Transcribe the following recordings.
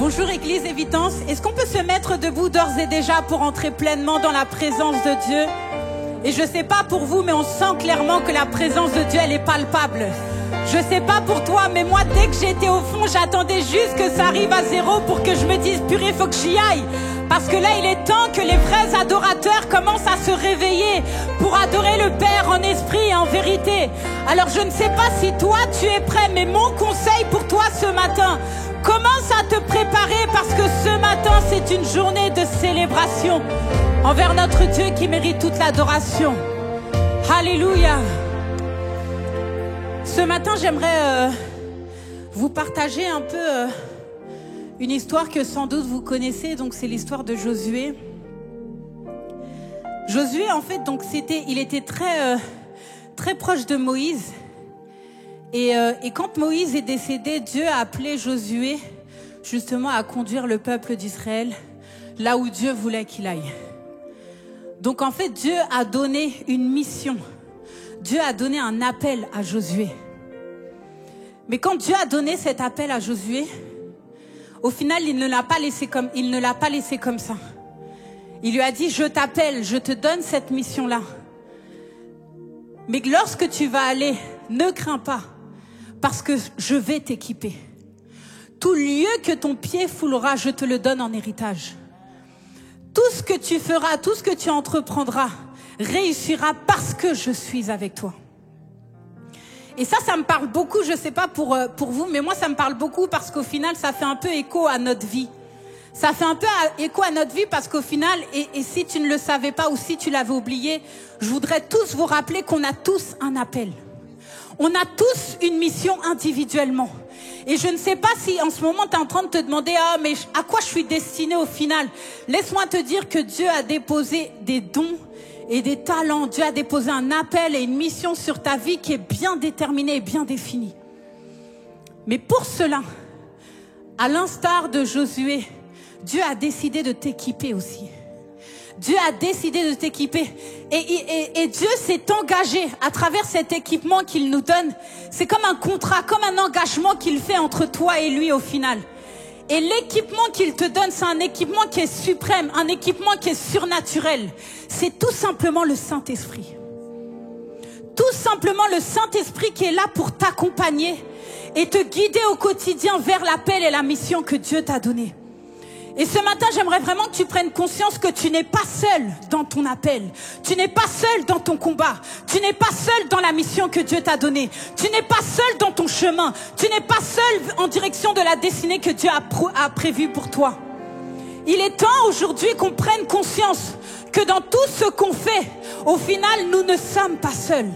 Bonjour Église Évitance, est-ce qu'on peut se mettre debout d'ores et déjà pour entrer pleinement dans la présence de Dieu? Et je ne sais pas pour vous, mais on sent clairement que la présence de Dieu, elle est palpable. Je ne sais pas pour toi, mais moi, dès que j'étais au fond, j'attendais juste que ça arrive à zéro pour que je me dise, purée, il faut que j'y aille. Parce que là, il est temps que les vrais adorateurs commencent à se réveiller pour adorer le Père en esprit et en vérité. Alors, je ne sais pas si toi, tu es prêt, mais mon conseil pour toi ce matin, commence à te préparer parce que ce matin, c'est une journée de célébration envers notre Dieu qui mérite toute l'adoration. Alléluia. Ce matin, j'aimerais vous partager un peu une histoire que sans doute vous connaissez. Donc, c'est l'histoire de Josué. Josué, en fait, donc il était très proche de Moïse. Et quand Moïse est décédé, Dieu a appelé Josué justement à conduire le peuple d'Israël là où Dieu voulait qu'il aille. Donc en fait, Dieu a donné une mission. Dieu a donné un appel à Josué. Mais quand Dieu a donné cet appel à Josué, au final, il ne l'a pas laissé comme ça. Il lui a dit, je t'appelle, je te donne cette mission-là. Mais lorsque tu vas aller, ne crains pas, parce que je vais t'équiper. Tout lieu que ton pied foulera, je te le donne en héritage. Tout ce que tu feras, tout ce que tu entreprendras, réussira parce que je suis avec toi. Et ça me parle beaucoup, je ne sais pas pour vous, mais moi ça me parle beaucoup parce qu'au final, ça fait un peu écho à notre vie. Ça fait un peu écho à notre vie parce qu'au final, et si tu ne le savais pas ou si tu l'avais oublié, je voudrais tous vous rappeler qu'on a tous un appel. On a tous une mission individuellement. Et je ne sais pas si en ce moment tu es en train de te demander « Ah, mais à quoi je suis destinée au final ?» Laisse-moi te dire que Dieu a déposé des dons et des talents. Dieu a déposé un appel et une mission sur ta vie qui est bien déterminée et bien définie. Mais pour cela, à l'instar de Josué, Dieu a décidé de t'équiper aussi. Dieu a décidé de t'équiper. Et Dieu s'est engagé à travers cet équipement qu'il nous donne. C'est comme un contrat, comme un engagement qu'il fait entre toi et lui au final. Et l'équipement qu'il te donne, c'est un équipement qui est suprême, un équipement qui est surnaturel. C'est tout simplement le Saint-Esprit. Tout simplement le Saint-Esprit qui est là pour t'accompagner et te guider au quotidien vers l'appel et la mission que Dieu t'a donnée. Et ce matin, j'aimerais vraiment que tu prennes conscience que tu n'es pas seul dans ton appel. Tu n'es pas seul dans ton combat. Tu n'es pas seul dans la mission que Dieu t'a donnée. Tu n'es pas seul dans ton chemin. Tu n'es pas seul en direction de la destinée que Dieu a prévue pour toi. Il est temps aujourd'hui qu'on prenne conscience que dans tout ce qu'on fait, au final, nous ne sommes pas seuls.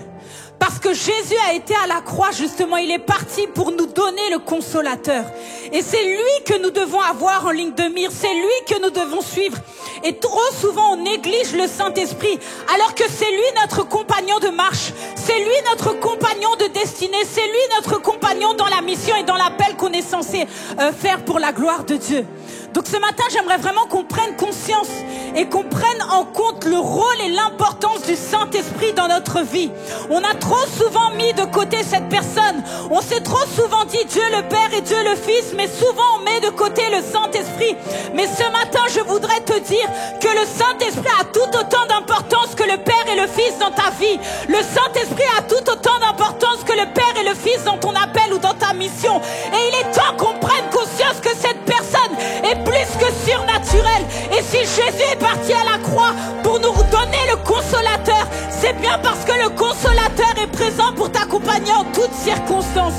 Parce que Jésus a été à la croix, justement, il est parti pour nous donner le consolateur. Et c'est lui que nous devons avoir en ligne de mire, c'est lui que nous devons suivre. Et trop souvent, on néglige le Saint-Esprit, alors que c'est lui notre compagnon de marche, c'est lui notre compagnon de destinée, c'est lui notre compagnon dans la mission et dans l'appel qu'on est censé faire pour la gloire de Dieu. Donc ce matin, j'aimerais vraiment qu'on prenne conscience et qu'on prenne en compte le rôle et l'importance du Saint-Esprit dans notre vie. On a trop souvent mis de côté cette personne. On s'est trop souvent dit Dieu le Père et Dieu le Fils, mais souvent on met de côté le Saint-Esprit. Mais ce matin, je voudrais te dire que le Saint-Esprit a tout autant d'importance que le Père et le Fils dans ta vie. Le Saint-Esprit a tout autant d'importance que le Père et le Fils dans ton appel ou dans ta mission. Et il est temps qu'on prenne conscience que cette personne est plus que surnaturelle. Et si Jésus est parti à la croix pour nous donner le consolateur, c'est bien parce que le consolateur est présent pour t'accompagner en toutes circonstances.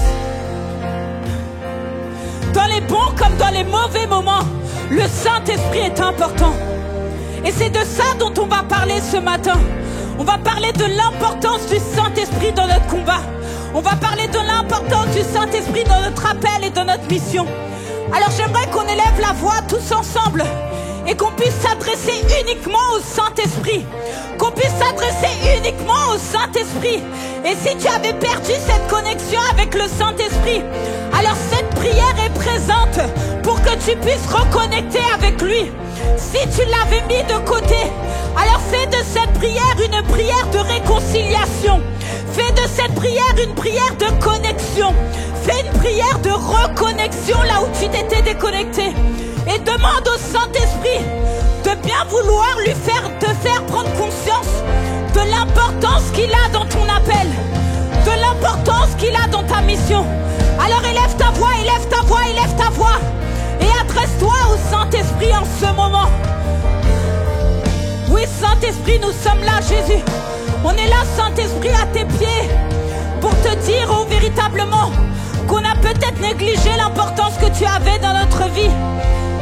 Dans les bons comme dans les mauvais moments, le Saint-Esprit est important. Et c'est de ça dont on va parler ce matin. On va parler de l'importance du Saint-Esprit dans notre combat. On va parler de l'importance du Saint-Esprit dans notre appel et dans notre mission. Alors j'aimerais qu'on élève la voix tous ensemble et qu'on puisse s'adresser uniquement au Saint-Esprit. Qu'on puisse s'adresser uniquement au Saint-Esprit. Et si tu avais perdu cette connexion avec le Saint-Esprit, alors cette prière est présente pour que tu puisses reconnecter avec lui. Si tu l'avais mis de côté, alors fais de cette prière une prière de réconciliation. Fais de cette prière une prière de connexion. Fais une prière de reconnexion là où tu t'étais déconnecté. Et demande au Saint-Esprit de bien vouloir te faire prendre conscience de l'importance qu'il a dans ton appel, de l'importance qu'il a dans ta mission. Alors élève ta voix, élève ta voix, élève ta voix. Et adresse-toi au Saint-Esprit en ce moment. Oui, Saint-Esprit, nous sommes là, Jésus. On est là, Saint-Esprit, à tes pieds, pour te dire, oh, véritablement, qu'on a peut-être négligé l'importance que tu avais dans notre vie.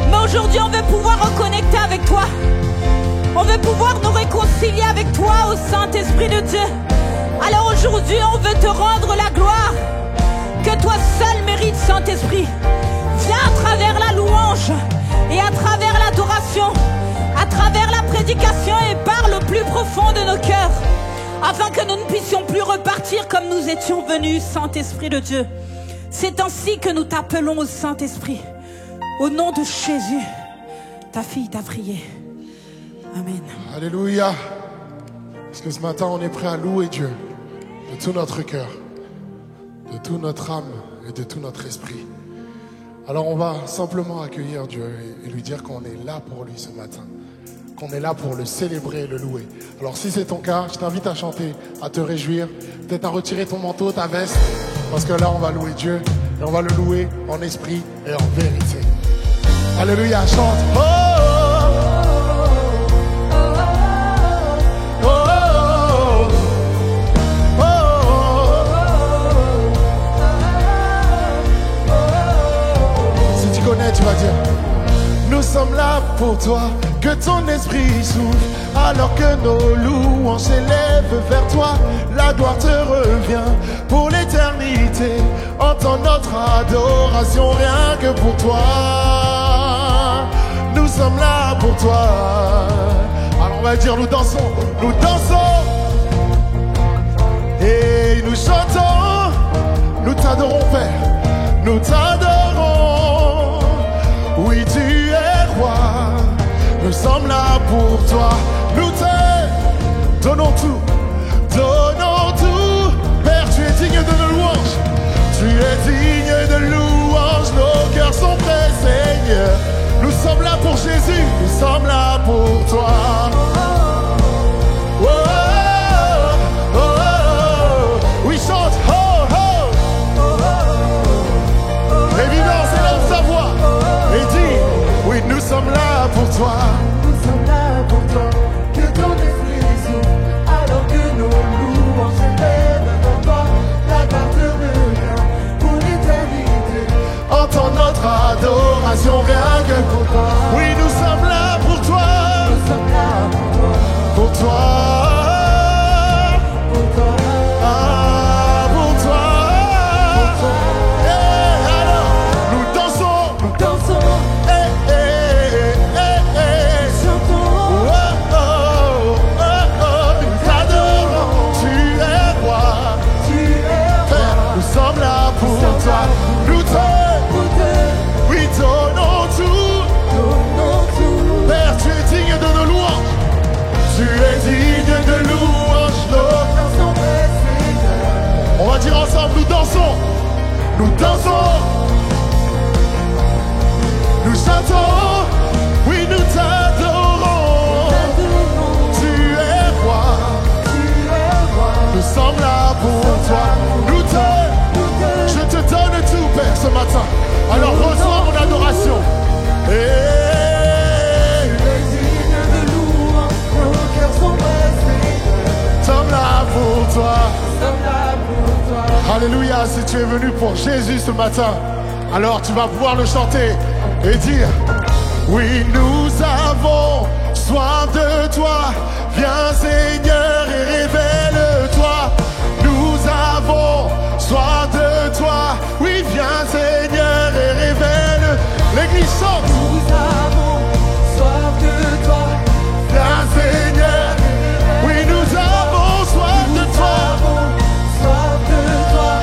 Mais aujourd'hui, on veut pouvoir reconnecter avec toi. On veut pouvoir nous réconcilier avec toi, ô Saint-Esprit de Dieu. Alors aujourd'hui, on veut te rendre la gloire que toi seul mérites, Saint-Esprit. Viens à travers la louange et à travers l'adoration, à travers la prédication, et parle au plus profond de nos cœurs, afin que nous ne puissions plus repartir comme nous étions venus, Saint-Esprit de Dieu. C'est ainsi que nous t'appelons, au Saint-Esprit. Au nom de Jésus, ta fille t'a prié. Amen. Alléluia. Parce que ce matin, on est prêt à louer Dieu de tout notre cœur, de toute notre âme et de tout notre esprit. Alors on va simplement accueillir Dieu et lui dire qu'on est là pour lui ce matin, qu'on est là pour le célébrer et le louer. Alors si c'est ton cas, je t'invite à chanter, à te réjouir, peut-être à retirer ton manteau, ta veste, parce que là on va louer Dieu et on va le louer en esprit et en vérité. Alléluia, chante. Oh, oh, oh, oh, oh. Si tu connais, tu vas dire: nous sommes là pour toi, que ton esprit souffle, alors que nos louanges s'élèvent vers toi. La gloire te revient pour l'éternité. Entends notre adoration rien que pour toi. Nous sommes là pour toi. Alors on va dire: nous dansons et nous chantons. Nous t'adorons, Père, nous t'adorons. Oui, tu es roi, nous sommes là pour toi. Nous te donnons tout, Père, tu es digne de nos louanges. Tu es digne de louanges, nos cœurs sont prêts, Seigneur. Nous sommes là pour Jésus, nous sommes là pour toi. Oh, oh, oh, oh, oh. Oui, chante, oh, oh, oh, oh. Évidence, élève sa voix et dis: oui, nous sommes là pour toi. Nous sommes là pour toi, que ton esprit souffle, alors que nos louanges s'élèvent vers toi. La gloire te revient pour l'éternité. Entends notre adoration rien que pour toi. Oui, nous sommes là pour toi. Nous sommes là pour toi. Pour toi. Pour toi. Ah, pour toi. Pour toi. Et alors, nous dansons. Nous dansons. Chantons. Oh, oh, oh, oh, nous t'adorons. Tu es roi. Tu es Père, roi. nous sommes là pour Nous sommes toi. là Nous te, pour te oui, donnons tout. donnons tout. Père, tu es digne de nos louanges. Tu es digne de louanges. Nos cœurs sont prêts, Seigneur. On va dire ensemble: nous dansons. Nous dansons. Nous chantons. Oui, nous t'adorons. Tu es roi. Tu es roi. Nous sommes là pour toi. Nous te, je te donne tout, Père, ce matin. Alors reçois mon adoration. Tu es digne de louange, nos cœurs sont prêts, Seigneur. Nous sommes là pour toi. Nous sommes là pour toi. Alléluia, si tu es venu pour Jésus ce matin, alors tu vas pouvoir le chanter et dire: oui, nous avons soin de toi. Viens, Seigneur, et révèle-toi. Nous avons soin de toi. Oui, viens, Seigneur, et révèle. L'église chante. Nous avons soif de toi. Viens, Seigneur. Oui, nous avons soin de Nous toi. avons soif de toi.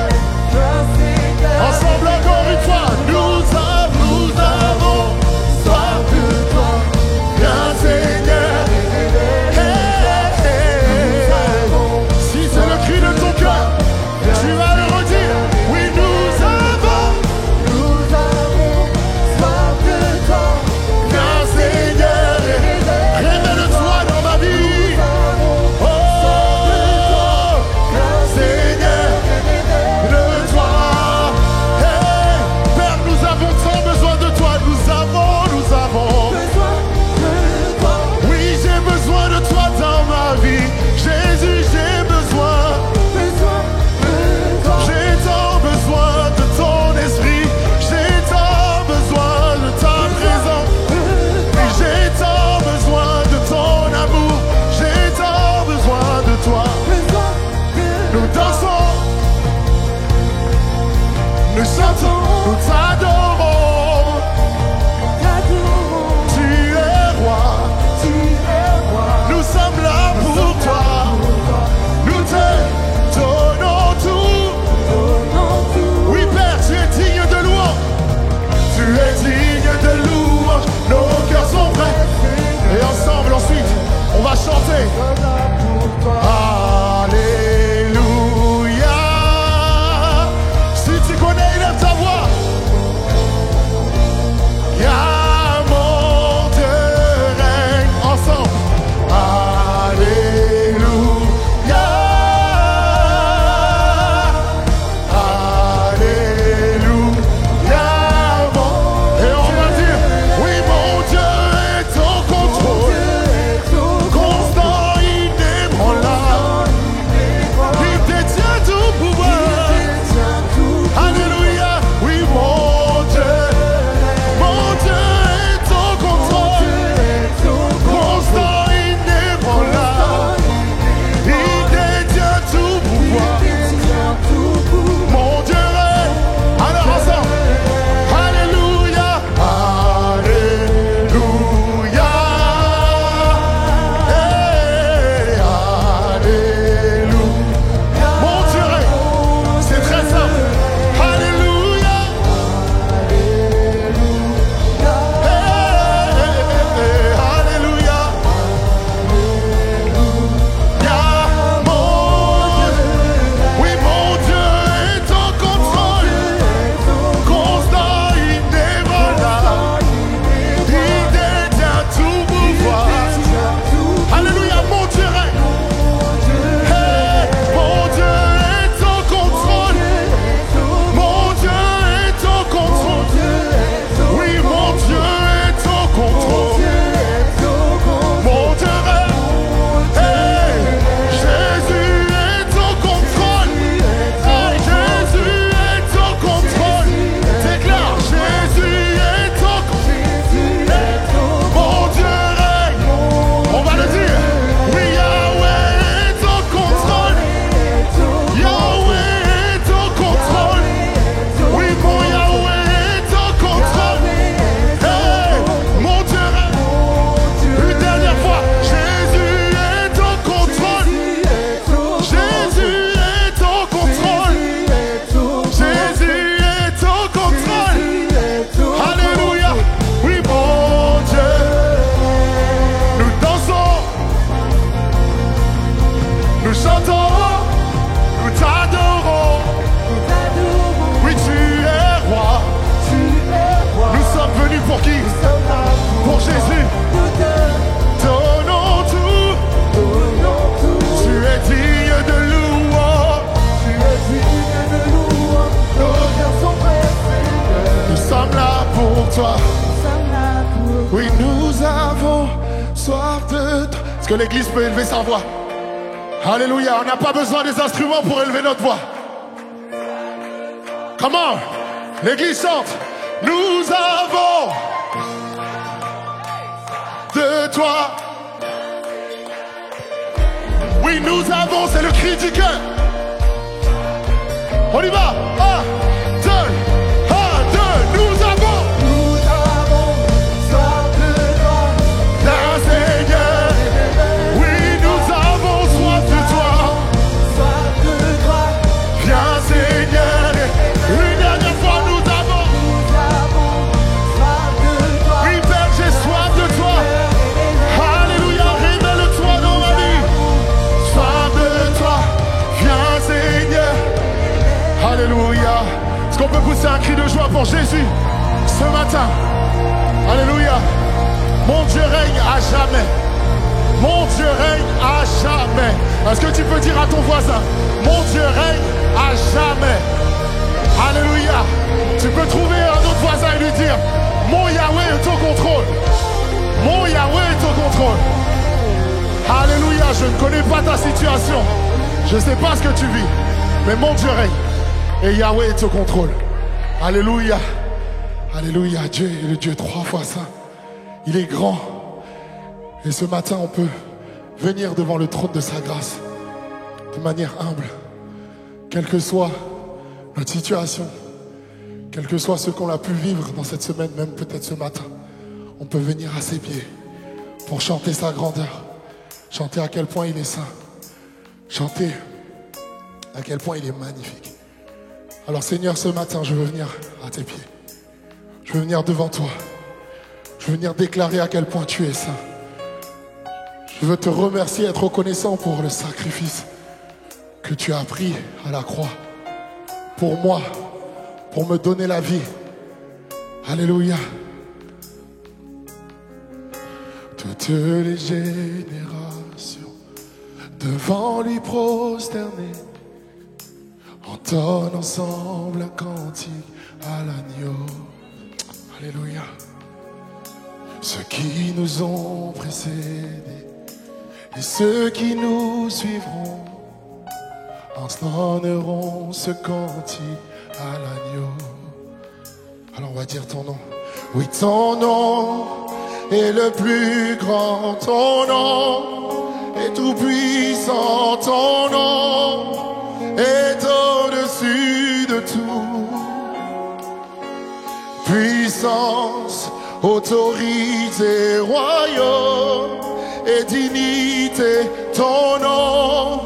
Viens, Seigneur. Ensemble encore une fois. Nous avons soif de toi. soif de toi. Est-ce que l'église peut élever sa voix? Alléluia, on n'a pas besoin des instruments pour élever notre voix. Comment? L'église chante. Nous avons de toi. Oui, nous avons, c'est le cri du cœur. On y va. 1, 2, 1, 2, nous avons soif de toi, d'un Seigneur. Oui, nous avons soif de toi. soif de toi, Viens Seigneur. Une dernière fois, nous avons. soif de toi. Oui, Père, j'ai soif de toi. Alléluia, révèle-toi dans ma vie. Soif de toi. Viens Seigneur. Alléluia. Est-ce qu'on peut pousser un cri de joie pour Jésus ce matin? Alléluia. Mon Dieu règne à jamais. Mon Dieu règne à jamais. Est-ce que tu peux dire à ton voisin, mon Dieu règne à jamais? Alléluia. Tu peux trouver un autre voisin et lui dire, mon Yahweh est au contrôle. Mon Yahweh est au contrôle. Alléluia. Je ne connais pas ta situation. Je ne sais pas ce que tu vis. Mais mon Dieu règne. Et Yahweh est au contrôle. Alléluia. Alléluia. Dieu est le Dieu 3 fois saint. Il est grand. Et ce matin, on peut venir devant le trône de sa grâce de manière humble. Quelle que soit notre situation, quel que soit ce qu'on a pu vivre dans cette semaine, même peut-être ce matin, on peut venir à ses pieds pour chanter sa grandeur, chanter à quel point il est saint, chanter à quel point il est magnifique. Alors Seigneur, ce matin, je veux venir à tes pieds. Je veux venir devant toi. Je veux venir déclarer à quel point tu es saint. Je veux te remercier, être reconnaissant pour le sacrifice que tu as pris à la croix. Pour moi, pour me donner la vie. Alléluia. Toutes les générations devant lui prosterner entonnent ensemble un cantique à l'agneau. Alléluia. Ceux qui nous ont précédés et ceux qui nous suivront entonneront ce cantique à l'agneau. Alors on va dire ton nom. Oui, ton nom est le plus grand, ton nom est tout puissant, ton nom est au-dessus de tout. Puissance, autorité, royaume et dignité, ton nom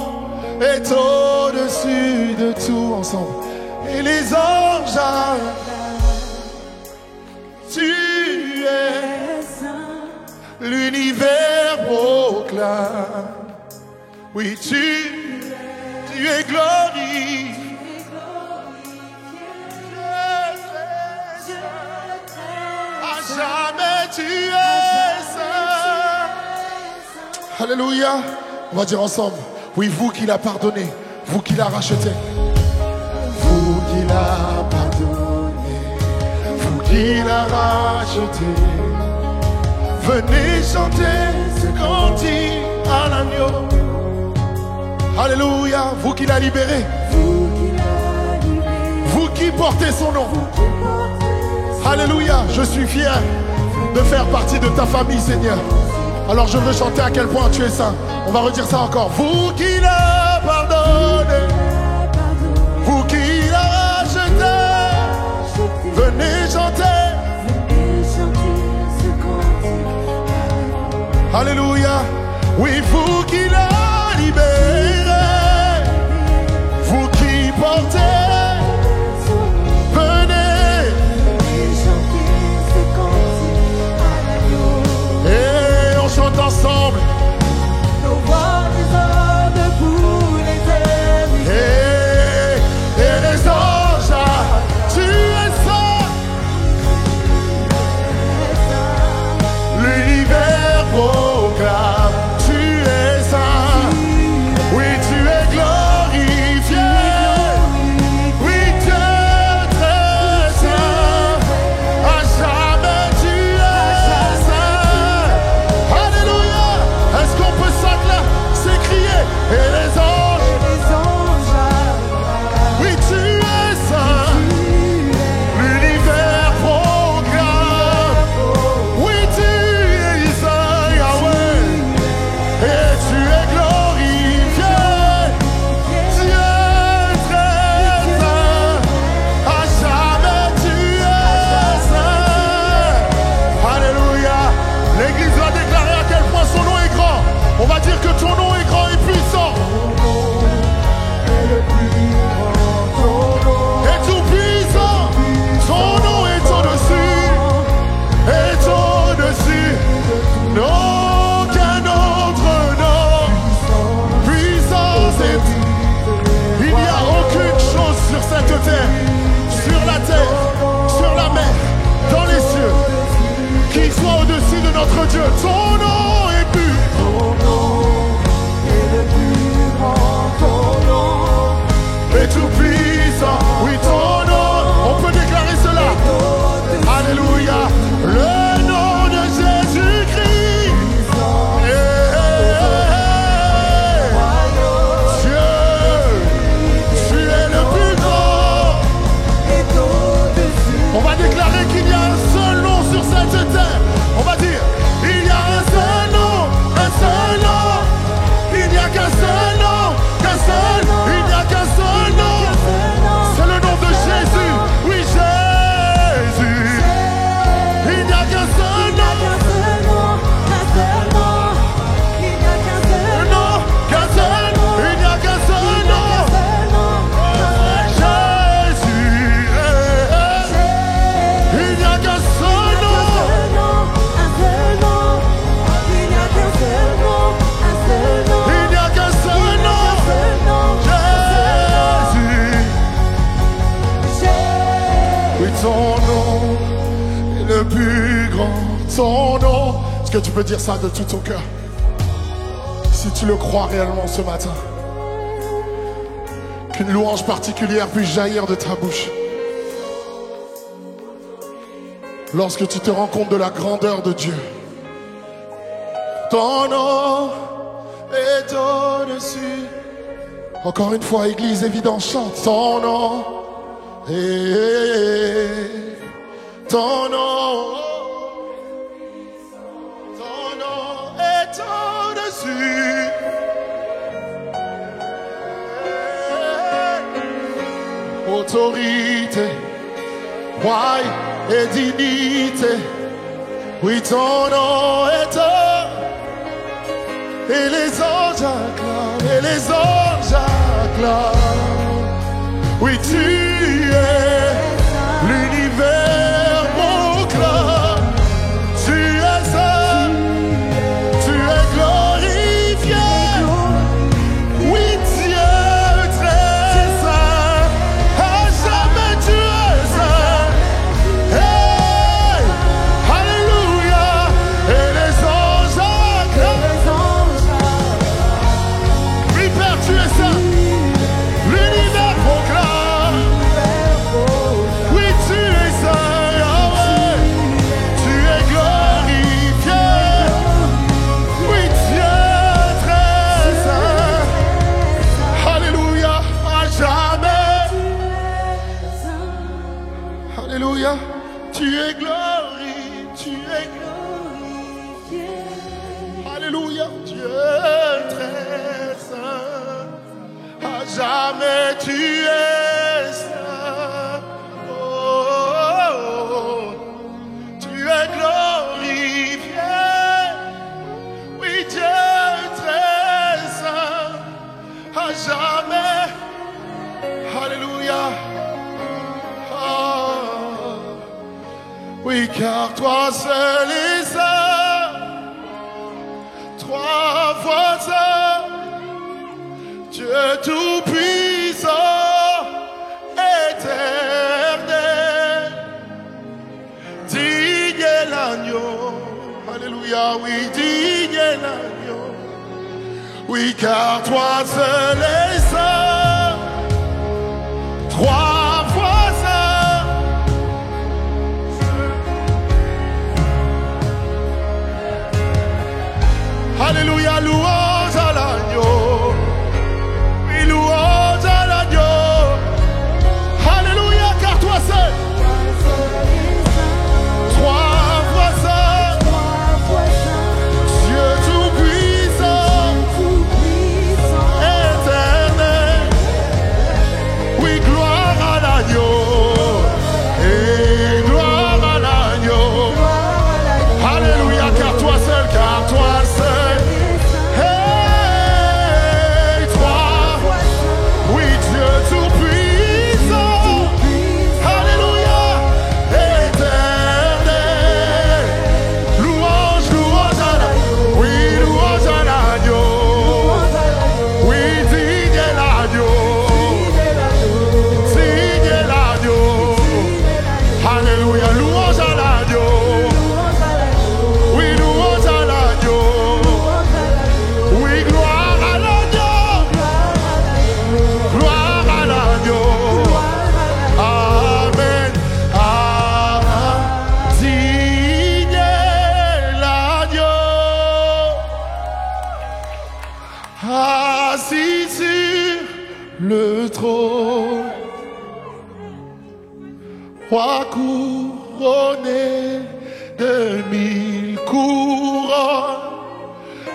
est au-dessus de tout. Ensemble. Et les anges acclament, tu es saint, l'univers proclame. Oui, tu es glorifié. Jamais tu es saint. Alléluia. On va dire ensemble. Oui, vous qui l'a pardonné, vous qui l'a racheté, vous qui l'a pardonné, vous qui l'a racheté, venez chanter ce cantique à l'agneau. Alléluia. Vous qui l'a libéré, vous qui portez son nom. Alléluia, je suis fier de faire partie de ta famille, Seigneur. Alors je veux chanter à quel point tu es saint. On va redire ça encore. Vous qui l'a pardonné, vous qui l'a racheté, venez chanter. Alléluia. Oui, vous qui l'a libéré, vous qui portez. Ensemble, nos voix résonnent pour l'éternité. Et les anges, tu es saint. L'univers proclame, tu es saint. Oui, Dieu, ton nom est plus. Ton nom est le plus grand, ton nom Et tout puissant, oui, ton nom. On peut déclarer cela. Alléluia. Le nom de Jésus-Christ. Dieu, tu es le plus grand. On va déclarer qu'il y a un seul nom sur cette terre. On va dire, il y a un seul nom, un seul nom. Il n'y a qu'un seul nom, qu'un seul, il n'y a qu'un seul nom. C'est le nom de Jésus, oui Jésus. Il n'y a qu'un seul nom, non, qu'un seul, il n'y a qu'un seul nom. Jésus, il n'y a qu'un seul nom. Il n'y a qu'un seul nom. Jésus. Oui, ton nom est le plus grand. Ton nom. Est-ce que tu peux dire ça de tout ton cœur? Si tu le crois réellement ce matin. Qu'une louange particulière puisse jaillir de ta bouche. Lorsque tu te rends compte de la grandeur de Dieu. Ton nom est au-dessus. Encore une fois, Église Évidence chante. Ton nom est... Ton nom est au-dessus. Autorité, roi et dignité. Oui, ton nom est et les anges acclament, et les anges acclament. Oui, tu es l'univers proclame. Tu es saint, tu es glorifié. Oui, Dieu très saint, à jamais tu es saint. Hey, alléluia, et les anges acclament. Oui, Père, tu es saint, l'univers proclame. Oui, tu es saint, Yahweh, tu es glorifié. Oui, Dieu très saint. Alléluia, à jamais. Alléluia, tu es glorifié, tu es glorifié. Alléluia, Dieu très saint. À jamais tu es saint. Oh, oh, oh. Tu es glorifié. Oui, Dieu très saint. À jamais. Alléluia. Oh. Oui, car toi seul est saint. Trois fois saint. Dieu tout-puissant, éternel, digne est l'agneau, alléluia, oui, digne est l'agneau, oui, car toi seul est saint, trois fois saint. Alléluia, louange à l'agneau. Louange à l'agneau. Alléluia, car toi seul. Trois fois saint. Dieu tout-puissant. Éternel. Oui, gloire à l'agneau. Et gloire à l'agneau. Alléluia, car toi seul, car toi seul. Hey. le trône, roi couronné de 1000 couronnes,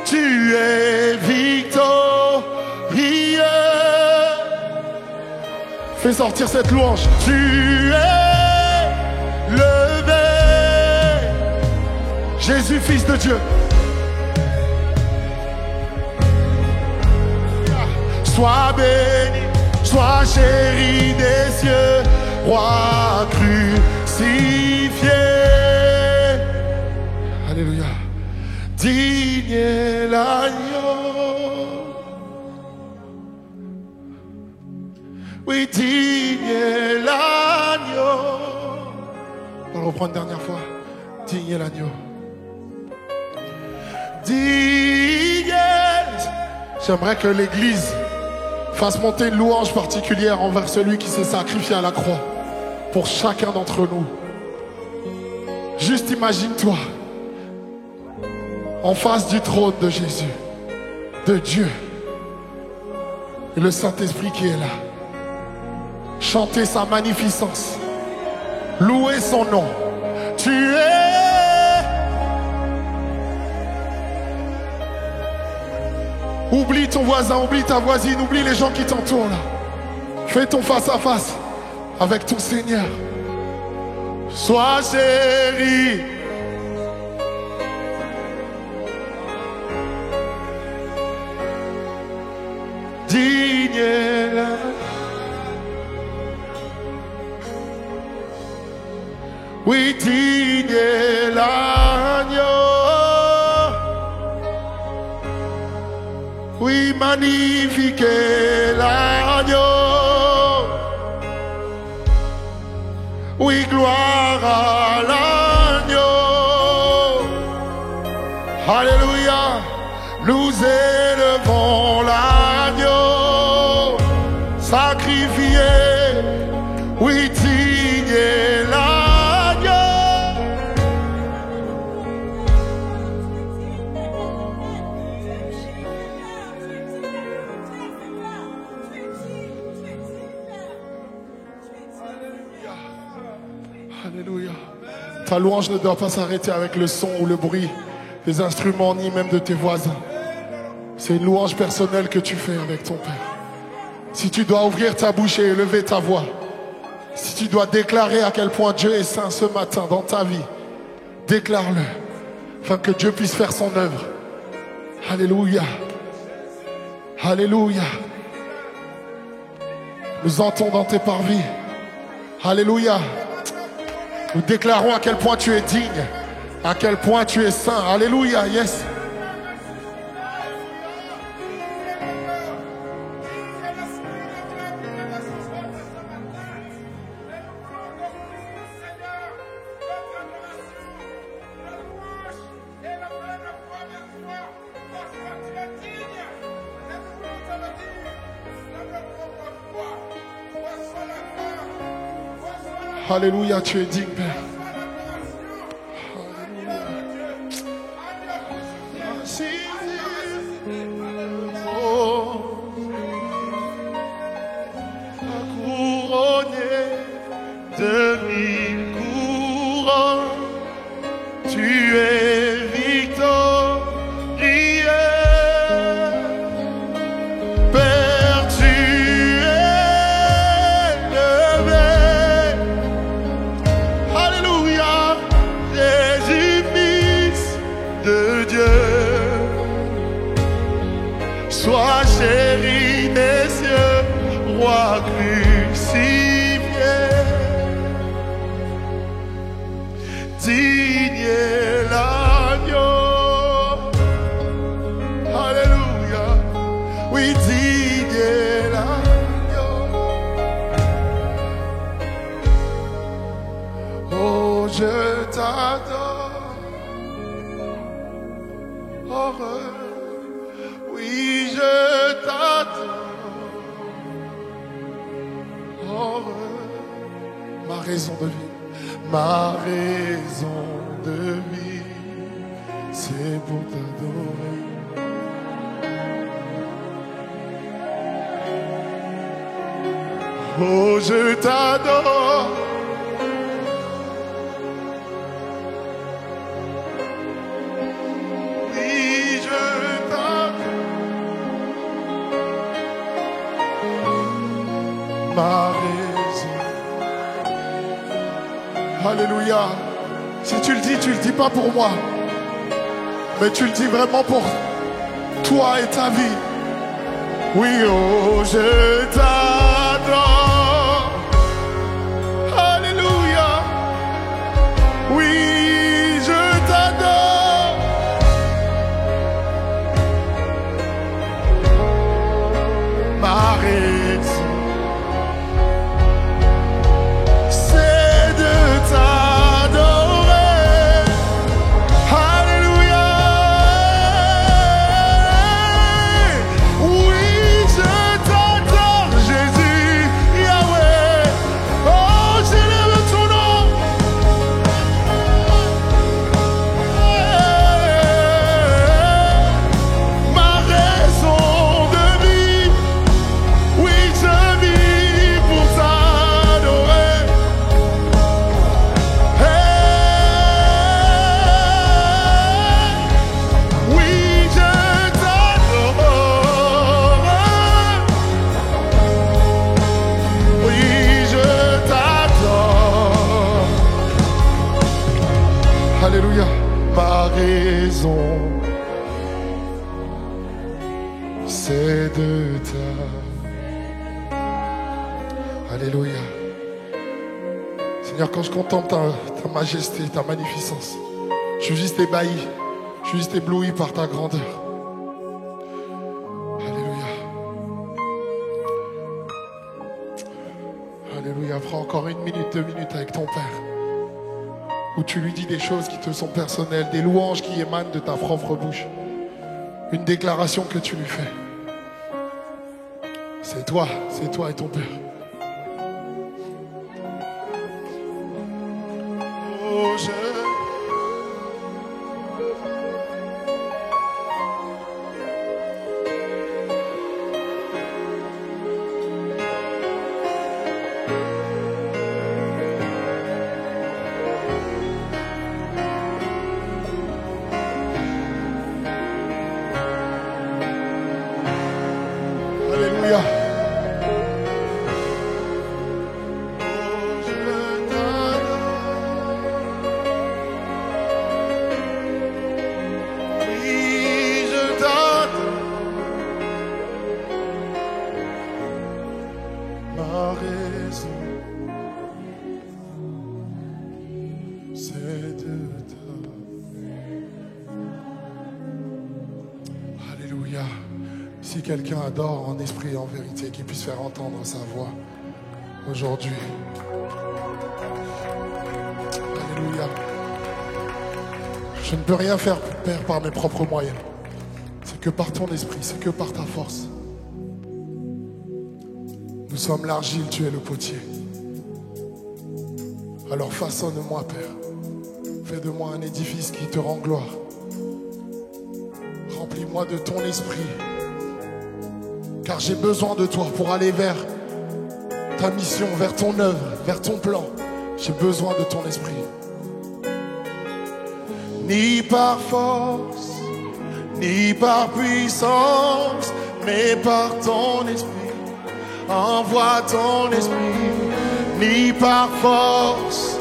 tu es victorieux. Fais sortir cette louange. Tu es levé, Jésus, Fils de Dieu. Sois béni, sois chéri des cieux, roi crucifié. Alléluia. Digne est l'agneau. Oui, digne est l'agneau. On va reprendre une dernière fois. Digne est l'agneau. Digne est... J'aimerais que l'Église fasse monter une louange particulière envers celui qui s'est sacrifié à la croix pour chacun d'entre nous. Juste imagine-toi en face du trône de Jésus, de Dieu, et le Saint-Esprit qui est là. Chanter sa magnificence, louer son nom. Tu es... Oublie ton voisin, oublie ta voisine, oublie les gens qui t'entourent là. Fais ton face à face avec ton Seigneur. Sois chéri. Digne est l'agneau. Oui, digne est l'agneau. Oui, magnifique est l'agneau. Oui, gloire à l'agneau. Alléluia. Nous élevons l'agneau sacrifié. Oui, digne est l'agneau. Alléluia. Ta louange ne doit pas s'arrêter avec le son ou le bruit des instruments, ni même de tes voisins. C'est une louange personnelle que tu fais avec ton Père. Si tu dois ouvrir ta bouche et élever ta voix, si tu dois déclarer à quel point Dieu est saint ce matin dans ta vie, déclare-le, afin que Dieu puisse faire son œuvre. Alléluia. Alléluia. Nous entrons dans tes parvis. Alléluia. Nous déclarons à quel point tu es digne, à quel point tu es saint. Alléluia. Yes. Alléluia, tu es digne, Père. Oh, je t'adore. Oui, je t'adore. Ma raison. Alléluia. Si tu le dis pas pour moi, mais tu le dis vraiment pour toi et ta vie. Oui, oh, je t'adore. Alléluia. Oui, je t'adore. Ma raison, c'est de t'adorer. Alléluia. Oui, je t'adore, Jésus, Yahweh. Oh, j'élève ton nom. Ma raison de vie. Oui, je vis pour t'adorer. Oui, je t'adore. Oui, je t'adore. Alléluia. Ma raison, c'est de ta. Alléluia. Seigneur, quand je contemple ta majesté, ta magnificence, je suis juste ébahi, je suis juste ébloui par ta grandeur. Alléluia. Alléluia. Prends encore 1 minute, 2 minutes avec ton Père, où tu lui dis des choses qui te sont personnelles, des louanges qui émanent de ta propre bouche, une déclaration que tu lui fais. C'est toi et ton Père. Oh, Alléluia. Oui, je t'adore. Ma raison, c'est de Alléluia. Si quelqu'un adore en esprit et en vérité, qu'il puisse faire entendre sa voix aujourd'hui. Alléluia. Je ne peux rien faire, Père, par mes propres moyens. C'est que par ton esprit, c'est que par ta force. Nous sommes l'argile, tu es le potier. Alors façonne-moi, Père. Fais de moi un édifice qui te rend gloire. Remplis-moi de ton esprit. Car j'ai besoin de toi pour aller vers ta mission, vers ton œuvre, vers ton plan. J'ai besoin de ton esprit. Ni par force, ni par puissance, mais par ton esprit. Envoie ton esprit. Ni par force,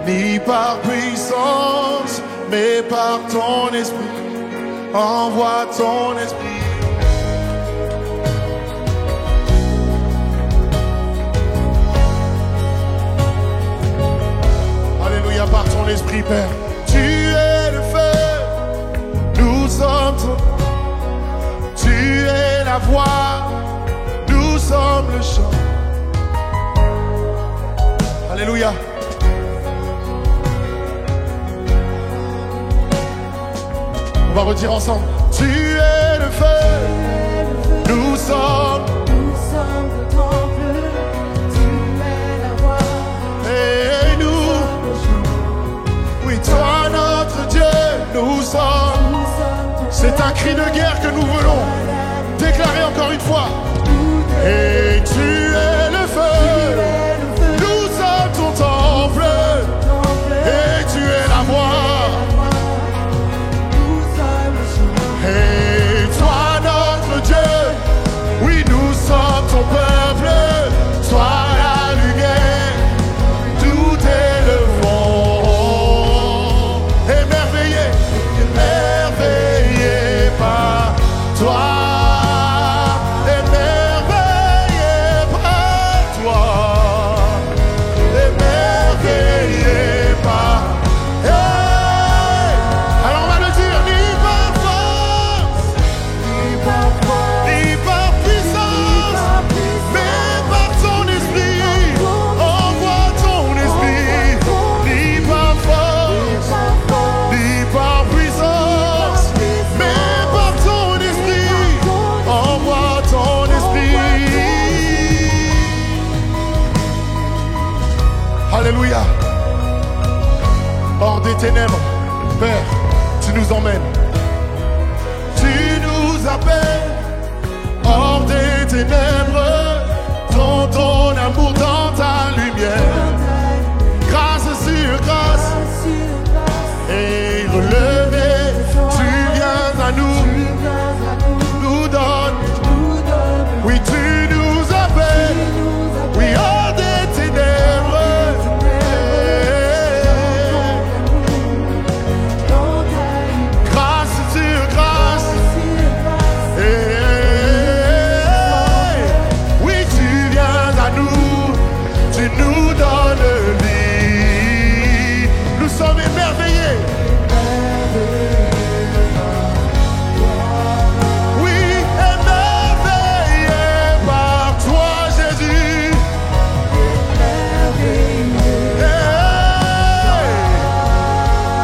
ni par puissance, mais par ton esprit. Envoie ton esprit. Par ton esprit, Père, tu es le feu, nous sommes ton... Tu es la voix, nous sommes le chant. Alléluia. On va redire ensemble. Tu es le feu, nous sommes le temple, tu es la voix. Et nous, oui, toi notre Dieu, nous sommes. C'est un cri de guerre que nous voulons déclarer encore une fois. Et tu es le feu. Amen. Tu nous appelles hors des ténèbres, dans ton amour, dans ta lumière. Grâce sur grâce et relevé, tu viens à nous, nous donnes. Oui, tu nous appelles, oui, hors des ténèbres. Grâce sur grâce. Oui, tu viens à nous, tu nous donnes vie. Nous sommes émerveillés. Oui, émerveillés par toi, Jésus.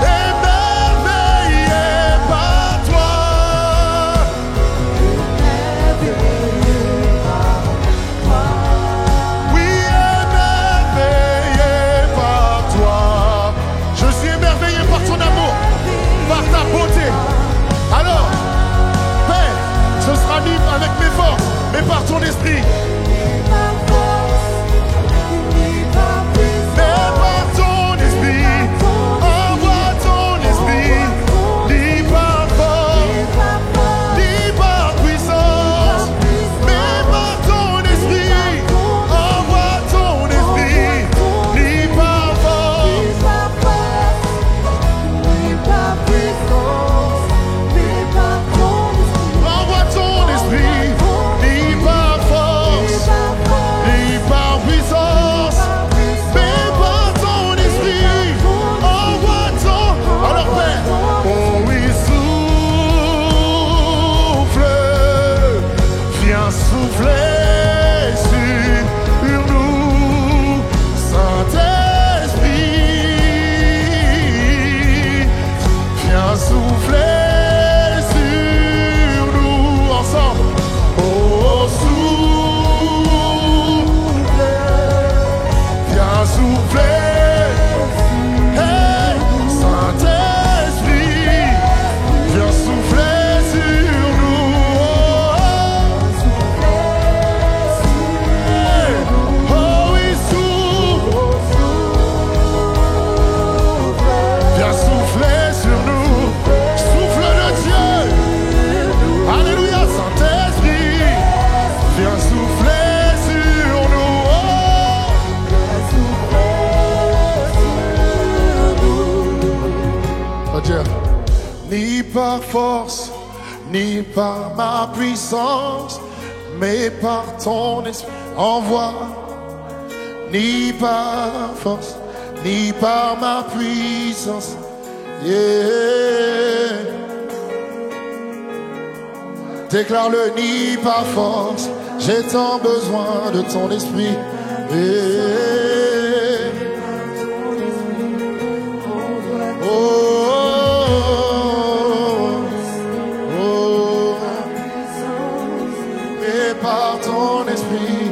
Émerveillés par toi. Oui, émerveillé par toi. Je suis émerveillé par ton amour, par ta beauté. Alors, Père, ce sera ni avec mes forces, mais par ton esprit. Mais par ton esprit, envoie ton esprit, ni par force, ni par puissance, mais par ton esprit, envoie ton esprit, ni par force. Envoie ton esprit, ni par force, ni par puissance, mais par ton esprit, envoie ton. Alors Père, oh oui, souffle, viens souffler sur nous, Saint-Esprit, viens souffler sur nous ensemble. Oh, souffle, viens souffler. Hey, Saint-Esprit, viens souffler sur nous. Hey, oh oui, souffle, viens souffler sur nous. Souffle de Dieu. Alléluia, Saint-Esprit, viens souffler sur nous. Oh Dieu, ni par force, ni par ma puissance, mais par ton esprit, envoie. Ni par force, ni par ma puissance. Yeah. Déclare-le, ni par force, j'ai tant besoin de ton esprit. Oh, oh, oh. Et par ton esprit,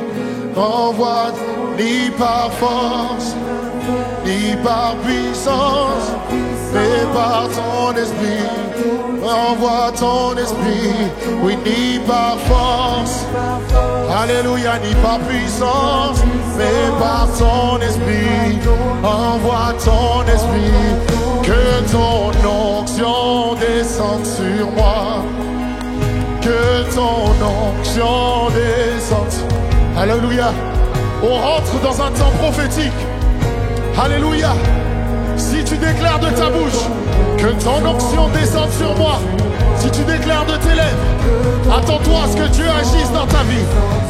envoie, ni par force, ni par puissance, mais par ton esprit, envoie ton esprit. Oui, ni par force, alléluia, ni par puissance, mais par ton esprit, envoie ton esprit. Que ton onction descende sur moi, que ton onction descende. Alléluia. On rentre dans un temps prophétique. Alléluia. Si tu déclares de ta bouche que ton onction descende sur moi, si tu déclares de tes lèvres, attends-toi à ce que Dieu agisse dans ta vie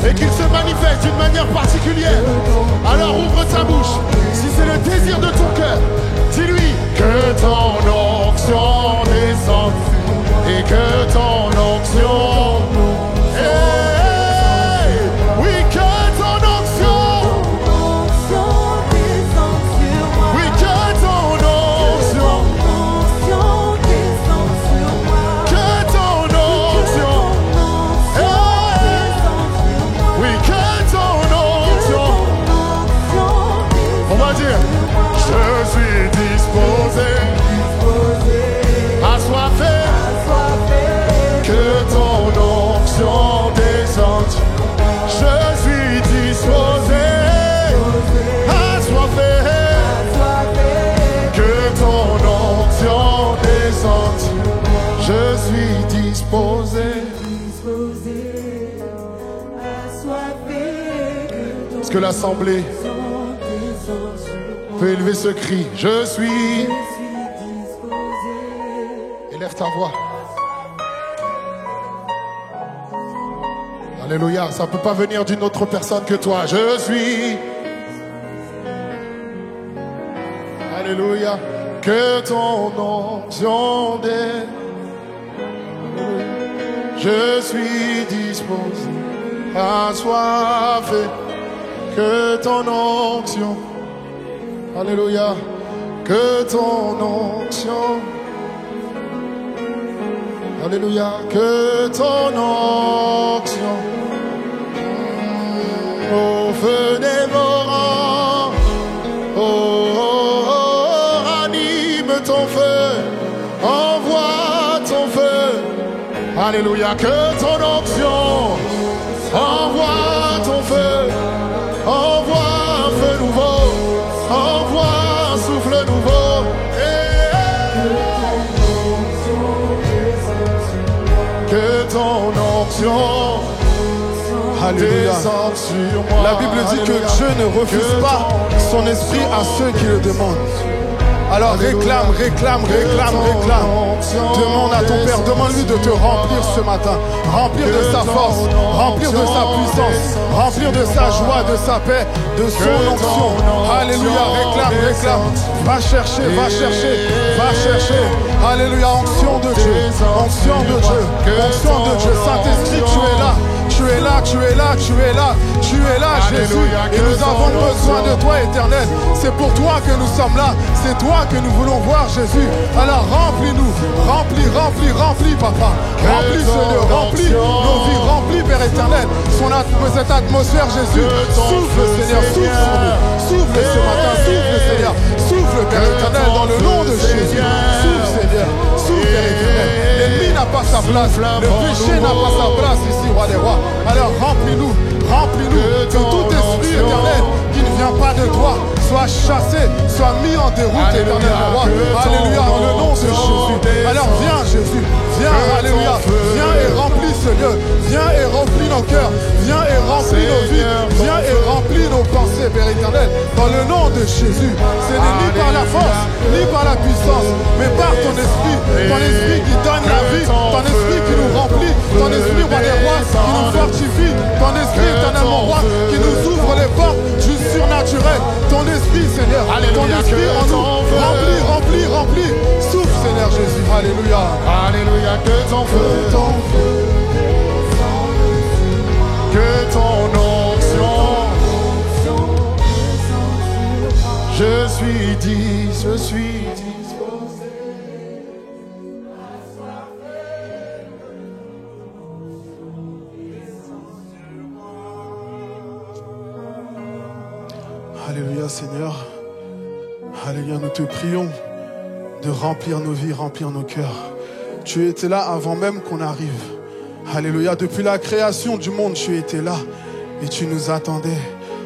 et qu'il se manifeste d'une manière particulière. Alors ouvre ta bouche. Si c'est le désir de ton cœur, dis-lui que ton onction descende et que ton onction. Oui, que ton onction. Oui, que ton onction. Que ton onction. Oui, que ton onction. On va dire, je suis disposé, assoiffé. suis disposé. Est-ce que l'assemblée peut élever ce cri? Je suis. Élève ta voix. Alléluia, ça ne peut pas venir d'une autre personne que toi. Je suis. Alléluia, que ton onction descende. Je suis disposé, assoiffé, que ton onction. Alléluia, que ton onction. Alléluia, que ton onction. Au feu dévorant, anime ton feu, envoie ton feu. Alléluia, que ton onction, envoie ton feu, envoie un feu nouveau, envoie un souffle nouveau. Que ton onction. Alléluia. La Bible dit que Dieu ne refuse pas son esprit à ceux qui le demandent. Alors réclame, réclame, réclame, réclame. Demande à ton Père, demande-lui de te remplir ce matin. Remplir de sa force, remplir de sa puissance, remplir de sa joie, de sa paix, de son onction. Alléluia, réclame, réclame. Va chercher, va chercher, va chercher. Alléluia, onction de Dieu, onction de Dieu, onction de Dieu. Saint-Esprit, tu es là. Tu es là, tu es là, tu es là, tu es là, Jésus. Et nous avons besoin de toi, Éternel. C'est pour toi que nous sommes là. C'est toi que nous voulons voir, Jésus. Alors remplis-nous, remplis, remplis, remplis, Papa. Remplis ce lieu, remplis nos vies, remplis, Père Éternel. Cette atmosphère, Jésus. Souffle, Seigneur, souffle sur nous. Souffle ce matin, souffle, Seigneur. Souffle, Père Éternel, dans le nom de Jésus. Souffle, Seigneur. Souffle, Père Éternel. L'ennemi n'a pas sa place. Le péché n'a pas sa place ici, Roi des Rois. Alors remplis-nous, remplis-nous. Que tout esprit éternel qui ne vient pas de toi soit chassé, soit mis en déroute, éternel roi. Alléluia, dans le nom de Jésus. Alors viens, Jésus, viens, alléluia. Viens et remplis ce lieu. Viens et remplis nos cœurs. Viens et remplis nos vies. Viens et remplis nos pensées, Père éternel. Dans le nom de Jésus. Ce n'est ni par la force, ni par la puissance, mais par ton esprit. Ton esprit qui donne la vie. Ton esprit qui nous remplit. Ton esprit, roi des rois, qui nous fortifie. Ton esprit, éternel mon roi, qui nous ouvre les portes du surnaturel. Ton esprit, Seigneur. Ton esprit en nous. Remplis, remplis, remplis. Souffle, Seigneur Jésus. Alléluia. Alléluia, que ton feu, que ton onction. Je suis disposé. Alléluia, Seigneur. Alléluia, nous te prions de remplir nos vies, remplir nos cœurs. Tu étais là avant même qu'on arrive. Alléluia, depuis la création du monde, tu étais là et tu nous attendais.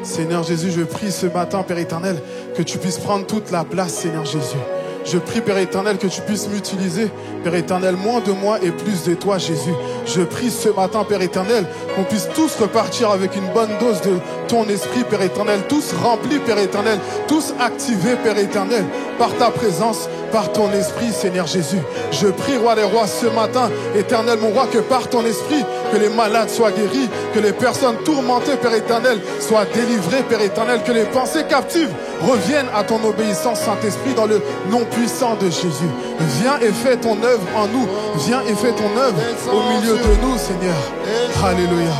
Seigneur Jésus, je prie ce matin, Père éternel, que tu puisses prendre toute la place, Seigneur Jésus. Je prie, Père éternel, que tu puisses m'utiliser. Père éternel, moins de moi et plus de toi, Jésus. Je prie ce matin, Père éternel, qu'on puisse tous repartir avec une bonne dose de ton esprit, Père éternel. Tous remplis, Père éternel. Tous activés, Père éternel, par ta présence, par ton esprit, Seigneur Jésus. Je prie, Roi des rois, ce matin, éternel, mon roi, que par ton esprit, que les malades soient guéris, que les personnes tourmentées, Père éternel, soient délivrées, Père éternel, que les pensées captives reviennent à ton obéissance, Saint-Esprit, dans le nom puissant de Jésus. Viens et fais ton œuvre en nous. Viens et fais ton œuvre au milieu de nous, Seigneur. Alléluia.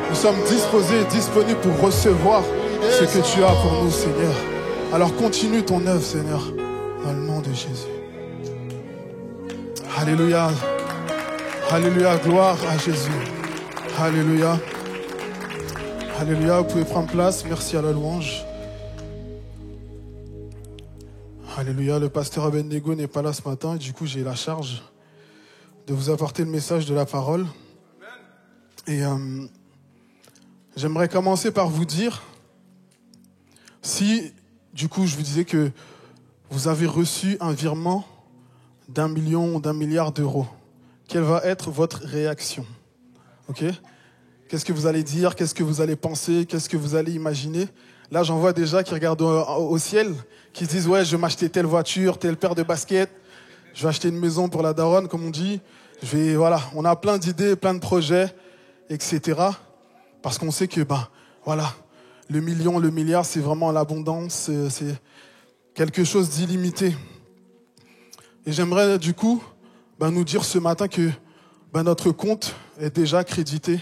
Nous sommes disposés, disponibles pour recevoir ce que tu as pour nous, Seigneur. Alors continue ton œuvre, Seigneur, dans le nom de Jésus. Alléluia. Alléluia, gloire à Jésus. Alléluia. Alléluia, vous pouvez prendre place. Merci à la louange. Alléluia, le pasteur Abednego n'est pas là ce matin. Et du coup, j'ai la charge de vous apporter le message de la parole. Et j'aimerais commencer par vous dire, si, du coup, je vous disais que vous avez reçu un virement d'1 million ou d'1 milliard d'euros. quelle va être votre réaction. Ok? Qu'est-ce que vous allez dire? Qu'est-ce que vous allez penser? Qu'est-ce que vous allez imaginer? Là, j'en vois déjà qui regardent au ciel, qui se disent « Ouais, je vais m'acheter telle voiture, telle paire de baskets. Je vais acheter une maison pour la daronne, comme on dit. Voilà, on a plein d'idées, plein de projets, etc. » Parce qu'on sait que, voilà, le million, le milliard, c'est vraiment l'abondance, c'est quelque chose d'illimité. Et j'aimerais, du coup, nous dire ce matin que notre compte est déjà crédité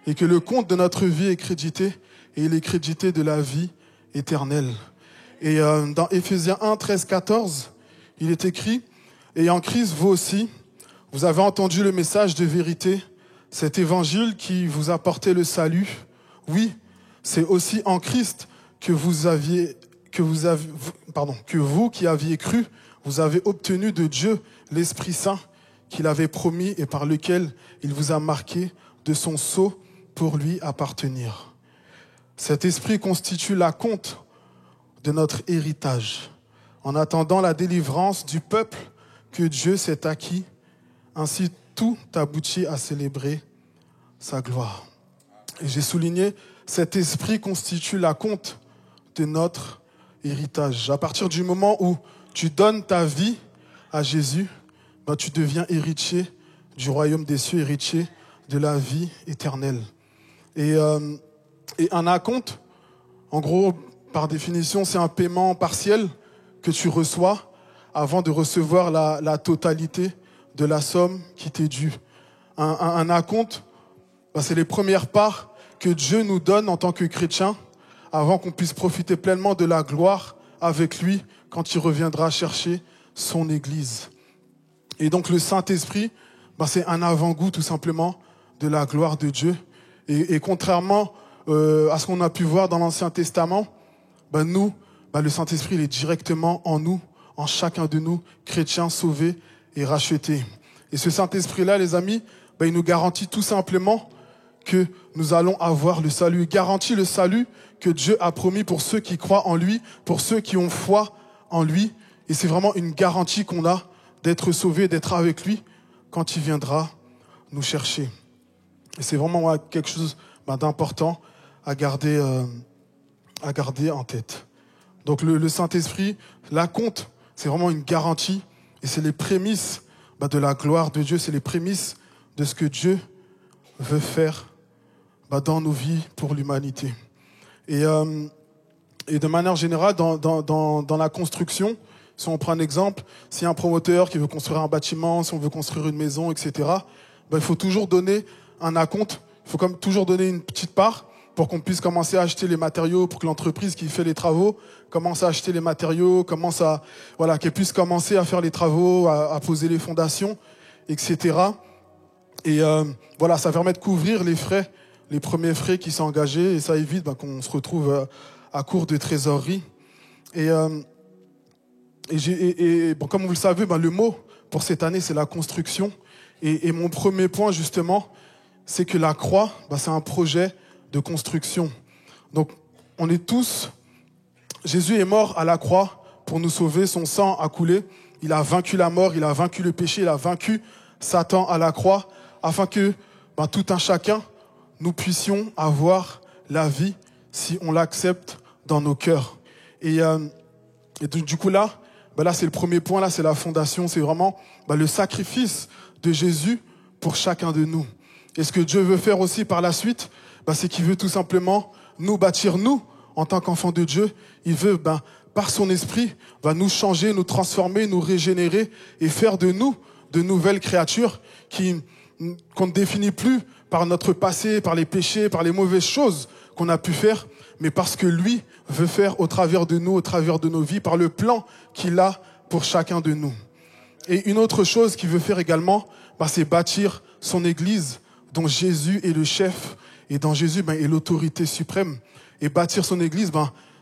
et que le compte de notre vie est crédité et il est crédité de la vie éternelle. Et dans Éphésiens 1, 13, 14, il est écrit « Et en Christ, vous aussi, vous avez entendu le message de vérité, cet évangile qui vous apportait le salut. Oui, c'est aussi en Christ que vous qui aviez cru, vous avez obtenu de Dieu l'Esprit Saint qu'il avait promis et par lequel il vous a marqué de son sceau pour lui appartenir. Cet esprit constitue l'acompte de notre héritage, en attendant la délivrance du peuple que Dieu s'est acquis. Ainsi, tout aboutit à célébrer sa gloire. » Et j'ai souligné, cet esprit constitue l'acompte de notre héritage. À partir du moment où tu donnes ta vie à Jésus, tu deviens héritier du royaume des cieux, héritier de la vie éternelle. Et un acompte, en gros, par définition, c'est un paiement partiel que tu reçois avant de recevoir la totalité de la somme qui t'est due. Un acompte, c'est les premières parts que Dieu nous donne en tant que chrétiens avant qu'on puisse profiter pleinement de la gloire avec lui quand il reviendra chercher son Église. Et donc le Saint-Esprit, c'est un avant-goût tout simplement de la gloire de Dieu. Et contrairement à ce qu'on a pu voir dans l'Ancien Testament, nous, le Saint-Esprit, il est directement en nous, en chacun de nous, chrétiens sauvés et rachetés. Et ce Saint-Esprit-là, les amis, il nous garantit tout simplement que nous allons avoir le salut. Il garantit le salut que Dieu a promis pour ceux qui croient en lui, pour ceux qui ont foi en lui. Et c'est vraiment une garantie qu'on a d'être sauvés, d'être avec lui quand il viendra nous chercher. Et c'est vraiment quelque chose d'important à garder en tête. Donc le Saint-Esprit, l'acompte, c'est vraiment une garantie et c'est les prémices de la gloire de Dieu, c'est les prémices de ce que Dieu veut faire dans nos vies pour l'humanité. Et de manière générale, dans la construction, si on prend un exemple, s'il y a un promoteur qui veut construire un bâtiment, si on veut construire une maison, etc., il faut toujours donner un acompte, il faut comme toujours donner une petite part pour qu'on puisse commencer à acheter les matériaux, pour que l'entreprise qui fait les travaux commence à acheter les matériaux, qu'elle puisse commencer à faire les travaux, à poser les fondations, etc. Et ça permet de couvrir les frais, les premiers frais qui sont engagés, et ça évite qu'on se retrouve à court de trésorerie. Et comme vous le savez, le mot pour cette année, c'est la construction. Et mon premier point, justement, c'est que la croix, c'est un projet de construction. Donc, on est tous... Jésus est mort à la croix pour nous sauver. Son sang a coulé. Il a vaincu la mort, il a vaincu le péché, il a vaincu Satan à la croix, afin que tout un chacun, nous puissions avoir la vie si on l'accepte dans nos cœurs. Et du coup, là, c'est le premier point, là, c'est la fondation. C'est vraiment le sacrifice de Jésus pour chacun de nous. Et ce que Dieu veut faire aussi par la suite, c'est qu'il veut tout simplement nous bâtir, nous, en tant qu'enfants de Dieu. Il veut, par son esprit, nous changer, nous transformer, nous régénérer et faire de nous de nouvelles créatures qu'on ne définit plus par notre passé, par les péchés, par les mauvaises choses qu'on a pu faire, mais parce que lui veut faire au travers de nous, au travers de nos vies, par le plan qu'il a pour chacun de nous. Et une autre chose qu'il veut faire également, c'est bâtir son Église, dont Jésus est le chef, et dont Jésus est l'autorité suprême. Et bâtir son Église,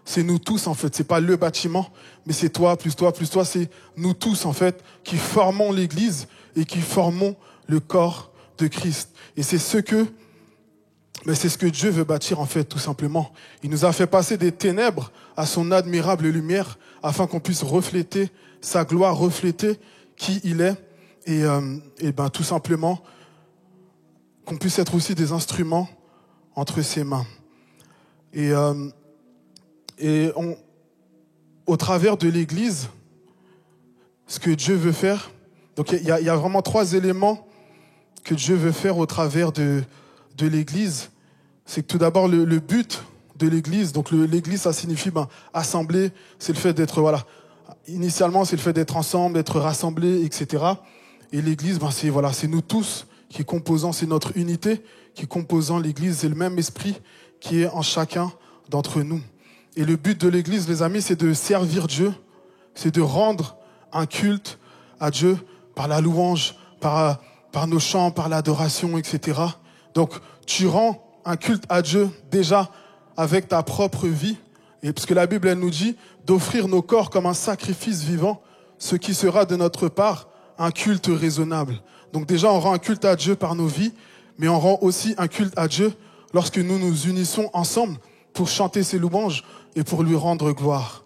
c'est nous tous en fait. C'est pas le bâtiment, mais c'est toi, plus toi, c'est nous tous en fait qui formons l'Église et qui formons le corps de Christ. Et c'est ce que Dieu veut bâtir en fait, tout simplement. Il nous a fait passer des ténèbres à son admirable lumière afin qu'on puisse refléter sa gloire, refléter qui il est et ben tout simplement qu'on puisse être aussi des instruments entre ses mains. Et au travers de l'Église, ce que Dieu veut faire, donc il y a vraiment 3 éléments que Dieu veut faire au travers de l'Église. C'est que tout d'abord le but de l'Église, donc l'Église ça signifie assembler, c'est le fait d'être, initialement c'est le fait d'être ensemble, d'être rassemblés, etc. Et l'Église, c'est nous tous qui composons, c'est notre unité qui composons l'Église, c'est le même esprit qui est en chacun d'entre nous. Et le but de l'Église, les amis, c'est de servir Dieu, c'est de rendre un culte à Dieu par la louange, par nos chants, par l'adoration, etc. Donc, tu rends un culte à Dieu déjà avec ta propre vie. Et parce que la Bible, elle nous dit d'offrir nos corps comme un sacrifice vivant, ce qui sera de notre part un culte raisonnable. Donc déjà, on rend un culte à Dieu par nos vies, mais on rend aussi un culte à Dieu lorsque nous nous unissons ensemble pour chanter ses louanges et pour lui rendre gloire.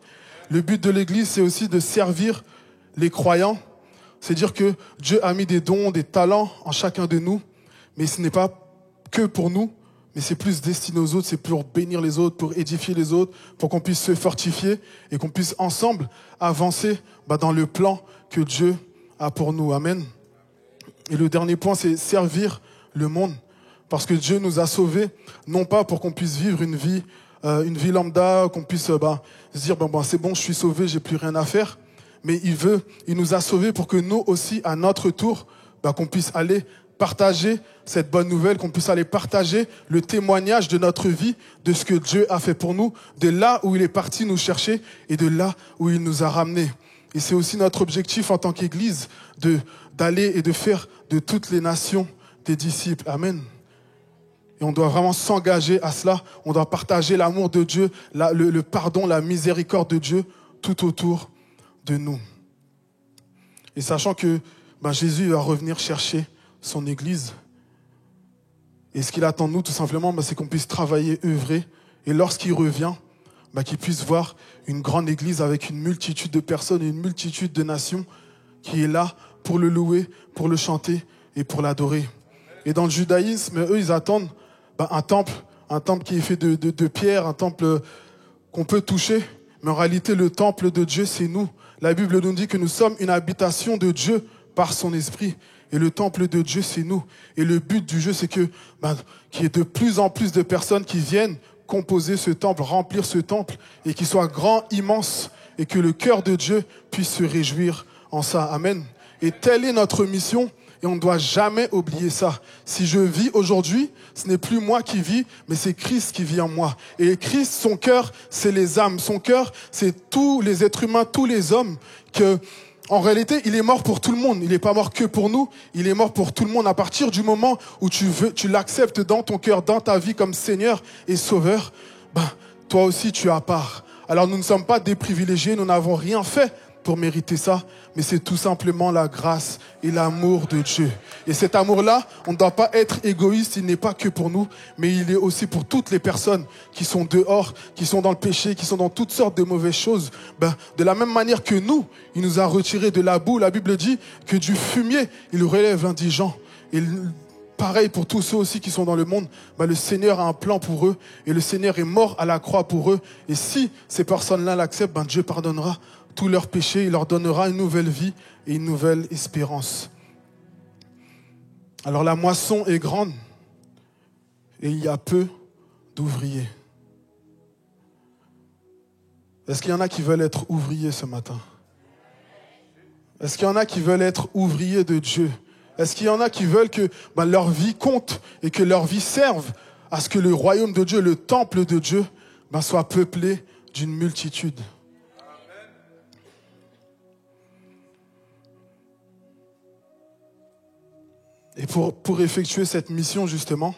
Le but de l'Église, c'est aussi de servir les croyants. C'est dire que Dieu a mis des dons, des talents en chacun de nous, mais ce n'est pas que pour nous, mais c'est plus destiné aux autres, c'est pour bénir les autres, pour édifier les autres, pour qu'on puisse se fortifier et qu'on puisse ensemble avancer dans le plan que Dieu a pour nous. Amen. Et le dernier point, c'est servir le monde. Parce que Dieu nous a sauvés, non pas pour qu'on puisse vivre une vie lambda, qu'on puisse se dire, c'est bon, je suis sauvé, j'ai plus rien à faire. Mais il nous a sauvés pour que nous aussi, à notre tour, qu'on puisse aller partager cette bonne nouvelle, qu'on puisse aller partager le témoignage de notre vie, de ce que Dieu a fait pour nous, de là où il est parti nous chercher et de là où il nous a ramenés. Et c'est aussi notre objectif en tant qu'Église d'aller et de faire de toutes les nations des disciples. Amen. Et on doit vraiment s'engager à cela. On doit partager l'amour de Dieu, le pardon, la miséricorde de Dieu tout autour de nous. Et sachant que Jésus va revenir chercher son Église. Et ce qu'il attend de nous, tout simplement, c'est qu'on puisse travailler, œuvrer. Et lorsqu'il revient, qu'il puisse voir une grande Église avec une multitude de personnes et une multitude de nations qui est là pour le louer, pour le chanter et pour l'adorer. Et dans le judaïsme, eux, ils attendent un temple qui est fait de pierre, un temple qu'on peut toucher. Mais en réalité, le temple de Dieu, c'est nous. La Bible nous dit que nous sommes une habitation de Dieu par son esprit. Et le temple de Dieu, c'est nous. Et le but du jeu, c'est qu'il y ait de plus en plus de personnes qui viennent composer ce temple, remplir ce temple, et qu'il soit grand, immense, et que le cœur de Dieu puisse se réjouir en ça. Amen. Et telle est notre mission. Et on ne doit jamais oublier ça. Si je vis aujourd'hui, ce n'est plus moi qui vis, mais c'est Christ qui vit en moi. Et Christ, son cœur, c'est les âmes. Son cœur, c'est tous les êtres humains, tous les hommes. En réalité, il est mort pour tout le monde. Il n'est pas mort que pour nous. Il est mort pour tout le monde. À partir du moment où tu l'acceptes dans ton cœur, dans ta vie comme Seigneur et Sauveur, toi aussi tu as part. Alors nous ne sommes pas des privilégiés, nous n'avons rien fait pour mériter ça, mais c'est tout simplement la grâce et l'amour de Dieu. Et cet amour-là, on ne doit pas être égoïste, il n'est pas que pour nous, mais il est aussi pour toutes les personnes qui sont dehors, qui sont dans le péché, qui sont dans toutes sortes de mauvaises choses. De la même manière que nous, il nous a retirés de la boue. La Bible dit que du fumier, il relève l'indigent. Et pareil pour tous ceux aussi qui sont dans le monde, le Seigneur a un plan pour eux, et le Seigneur est mort à la croix pour eux. Et si ces personnes-là l'acceptent, Dieu pardonnera tous leurs péchés, il leur donnera une nouvelle vie et une nouvelle espérance. Alors la moisson est grande et il y a peu d'ouvriers. Est-ce qu'il y en a qui veulent être ouvriers ce matin? Est-ce qu'il y en a qui veulent être ouvriers de Dieu? Est-ce qu'il y en a qui veulent que leur vie compte et que leur vie serve à ce que le royaume de Dieu, le temple de Dieu, soit peuplé d'une multitude? Et pour effectuer cette mission, justement,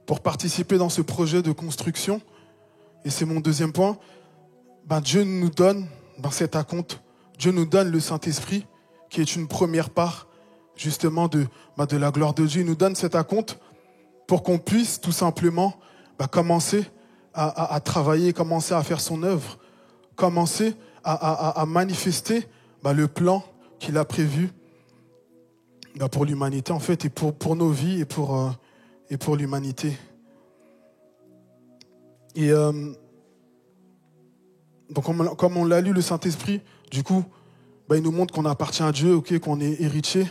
pour participer dans ce projet de construction, et c'est mon deuxième point, Dieu nous donne, dans cet acompte, Dieu nous donne le Saint-Esprit, qui est une première part, justement, de la gloire de Dieu. Il nous donne cet acompte pour qu'on puisse, tout simplement, commencer à travailler, commencer à faire son œuvre, commencer à manifester le plan qu'il a prévu pour l'humanité en fait, et pour nos vies et pour l'humanité. Et donc comme on l'a lu, le Saint-Esprit, du coup, il nous montre qu'on appartient à Dieu, qu'on est héritier.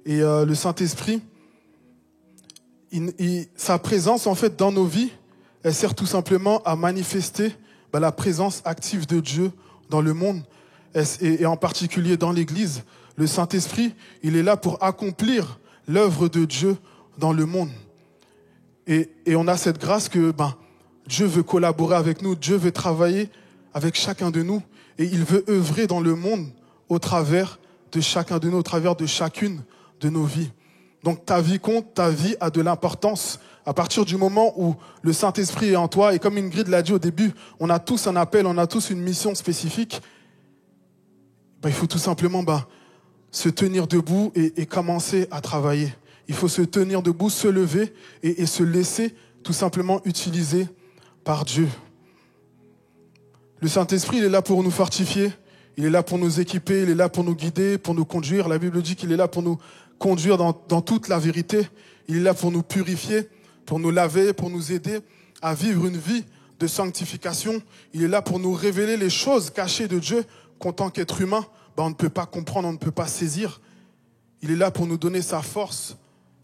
Et le Saint-Esprit, sa présence en fait dans nos vies, elle sert tout simplement à manifester la présence active de Dieu dans le monde, et en particulier dans l'Église. Le Saint-Esprit, il est là pour accomplir l'œuvre de Dieu dans le monde. Et on a cette grâce que Dieu veut collaborer avec nous, Dieu veut travailler avec chacun de nous, et il veut œuvrer dans le monde au travers de chacun de nous, au travers de chacune de nos vies. Donc ta vie compte, ta vie a de l'importance. À partir du moment où le Saint-Esprit est en toi, et comme Ingrid l'a dit au début, on a tous un appel, on a tous une mission spécifique, il faut tout simplement se tenir debout et commencer à travailler. Il faut se tenir debout, se lever et se laisser tout simplement utiliser par Dieu. Le Saint-Esprit, il est là pour nous fortifier, il est là pour nous équiper, il est là pour nous guider, pour nous conduire. La Bible dit qu'il est là pour nous conduire dans toute la vérité. Il est là pour nous purifier, pour nous laver, pour nous aider à vivre une vie de sanctification. Il est là pour nous révéler les choses cachées de Dieu qu'en tant qu'être humain, on ne peut pas comprendre, on ne peut pas saisir. Il est là pour nous donner sa force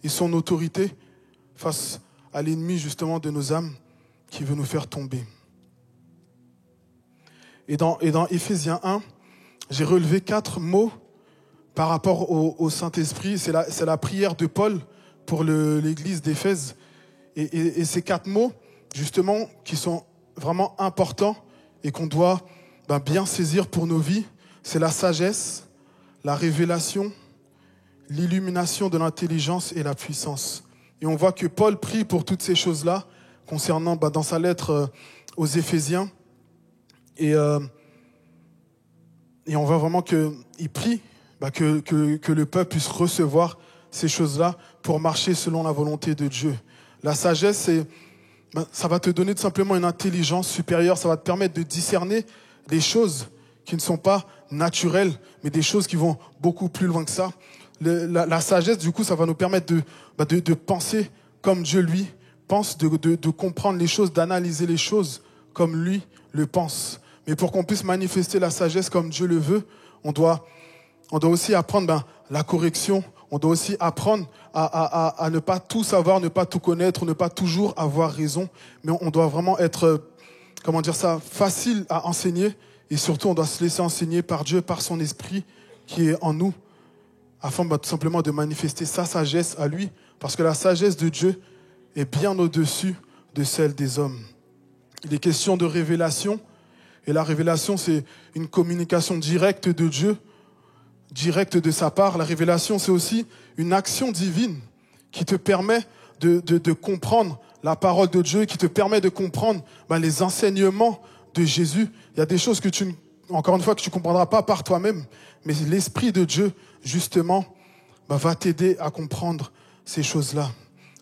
et son autorité face à l'ennemi justement de nos âmes qui veut nous faire tomber. Et dans Éphésiens 1, j'ai relevé 4 mots par rapport au Saint-Esprit. C'est la prière de Paul pour l'église d'Éphèse. Et ces 4 mots, justement, qui sont vraiment importants et qu'on doit bien saisir pour nos vies, c'est la sagesse, la révélation, l'illumination de l'intelligence et la puissance. Et on voit que Paul prie pour toutes ces choses-là, concernant dans sa lettre aux Éphésiens. Et on voit vraiment qu'il prie que le peuple puisse recevoir ces choses-là pour marcher selon la volonté de Dieu. La sagesse, ça va te donner tout simplement une intelligence supérieure, ça va te permettre de discerner des choses qui ne sont pas naturelles, mais des choses qui vont beaucoup plus loin que ça. La sagesse, du coup, ça va nous permettre de penser comme Dieu, lui, pense, de comprendre les choses, d'analyser les choses comme lui le pense. Mais pour qu'on puisse manifester la sagesse comme Dieu le veut, on doit aussi apprendre la correction, on doit aussi apprendre à ne pas tout savoir, ne pas tout connaître, ne pas toujours avoir raison, mais on doit vraiment être, facile à enseigner, et surtout on doit se laisser enseigner par Dieu, par son esprit qui est en nous, afin tout simplement de manifester sa sagesse à lui, parce que la sagesse de Dieu est bien au-dessus de celle des hommes. Il est question de révélation, et la révélation, c'est une communication directe de Dieu, directe de sa part. La révélation, c'est aussi une action divine qui te permet de comprendre la parole de Dieu, qui te permet de comprendre les enseignements de Jésus. Il y a des choses que encore une fois, que tu ne comprendras pas par toi-même, mais l'Esprit de Dieu, justement, va t'aider à comprendre ces choses-là.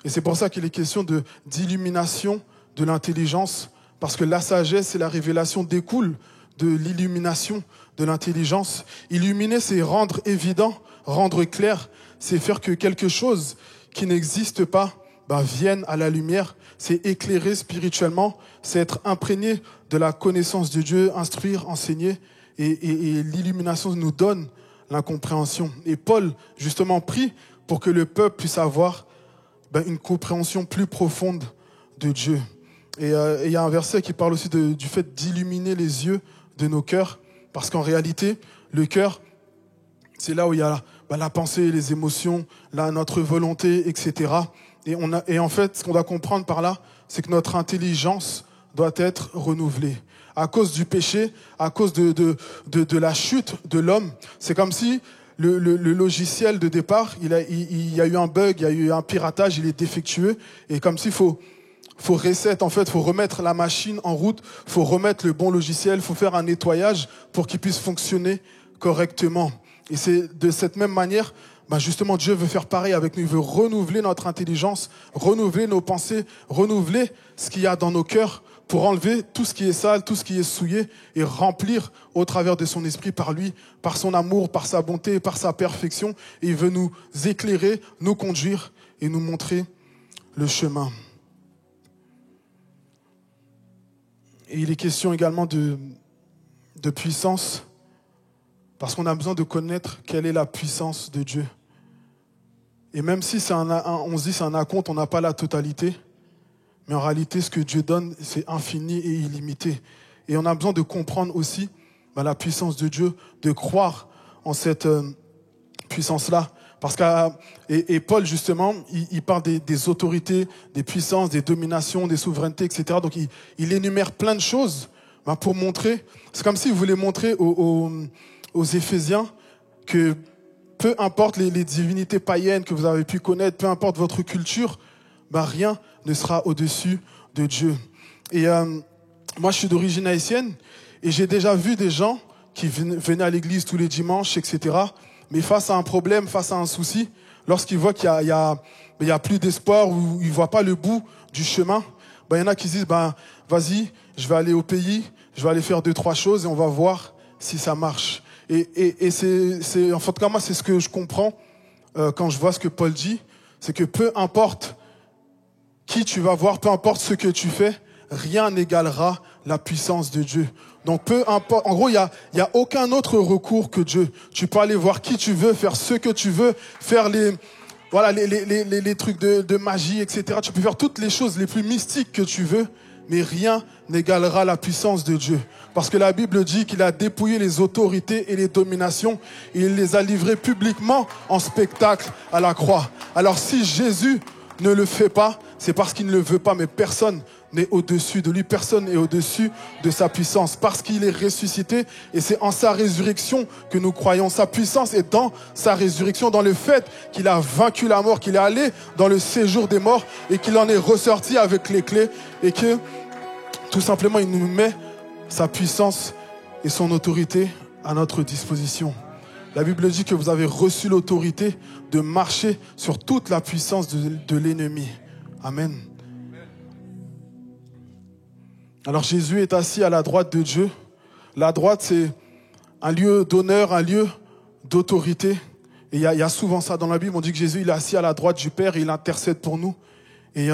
Et c'est pour ça qu'il est question d'illumination de l'intelligence, parce que la sagesse et la révélation découlent de l'illumination de l'intelligence. Illuminer, c'est rendre évident, rendre clair, c'est faire que quelque chose qui n'existe pas vienne à la lumière. C'est éclairer spirituellement, c'est être imprégné de la connaissance de Dieu, instruire, enseigner, et l'illumination nous donne l'incompréhension. Et Paul, justement, prie pour que le peuple puisse avoir une compréhension plus profonde de Dieu. Et il y a un verset qui parle aussi du fait d'illuminer les yeux de nos cœurs, parce qu'en réalité, le cœur, c'est là où il y a la pensée, les émotions, notre volonté, etc. Et en fait, ce qu'on doit comprendre par là, c'est que notre intelligence doit être renouvelée. À cause du péché, à cause de la chute de l'homme, c'est comme si le logiciel de départ, il y a eu un bug, il y a eu un piratage, il est défectueux, et comme s'il faut reset, en fait, faut remettre la machine en route, faut remettre le bon logiciel, faut faire un nettoyage pour qu'il puisse fonctionner correctement. Et c'est de cette même manière, justement, Dieu veut faire pareil avec nous. Il veut renouveler notre intelligence, renouveler nos pensées, renouveler ce qu'il y a dans nos cœurs pour enlever tout ce qui est sale, tout ce qui est souillé et remplir au travers de son esprit par lui, par son amour, par sa bonté, par sa perfection. Et il veut nous éclairer, nous conduire et nous montrer le chemin. Et il est question également de puissance, parce qu'on a besoin de connaître quelle est la puissance de Dieu. Et même si on se dit c'est un acompte, on n'a pas la totalité, mais en réalité, ce que Dieu donne, c'est infini et illimité. Et on a besoin de comprendre aussi la puissance de Dieu, de croire en cette puissance-là. Parce que Paul, justement, il parle des autorités, des puissances, des dominations, des souverainetés, etc. Donc, il énumère plein de choses pour montrer. C'est comme s'il voulait montrer aux Éphésiens que peu importe les divinités païennes que vous avez pu connaître, peu importe votre culture, rien ne sera au-dessus de Dieu. Et moi, je suis d'origine haïtienne et j'ai déjà vu des gens qui venaient à l'église tous les dimanches, etc. Mais face à un problème, face à un souci, lorsqu'ils voient qu'il y a plus d'espoir ou ils voient pas le bout du chemin, il y en a qui disent, vas-y, je vais aller au pays, je vais aller faire 2-3 choses et on va voir si ça marche. Et c'est, en tout cas, moi, c'est ce que je comprends quand je vois ce que Paul dit, c'est que peu importe qui tu vas voir, peu importe ce que tu fais, rien n'égalera la puissance de Dieu. Donc peu importe, en gros, il y a aucun autre recours que Dieu. Tu peux aller voir qui tu veux, faire ce que tu veux, faire les trucs de magie, etc. Tu peux faire toutes les choses les plus mystiques que tu veux, mais rien n'égalera la puissance de Dieu. Parce que la Bible dit qu'il a dépouillé les autorités et les dominations et il les a livrées publiquement en spectacle à la croix. Alors si Jésus ne le fait pas, c'est parce qu'il ne le veut pas, mais personne n'est au-dessus de lui, personne n'est au-dessus de sa puissance, parce qu'il est ressuscité, et c'est en sa résurrection que nous croyons. Sa puissance est dans sa résurrection, dans le fait qu'il a vaincu la mort, qu'il est allé dans le séjour des morts, et qu'il en est ressorti avec les clés, et que, tout simplement, il nous met sa puissance et son autorité à notre disposition. La Bible dit que vous avez reçu l'autorité de marcher sur toute la puissance de l'ennemi. Amen. Alors Jésus est assis à la droite de Dieu. La droite, c'est un lieu d'honneur, un lieu d'autorité. Et il y a souvent ça dans la Bible. On dit que Jésus il est assis à la droite du Père et il intercède pour nous. Et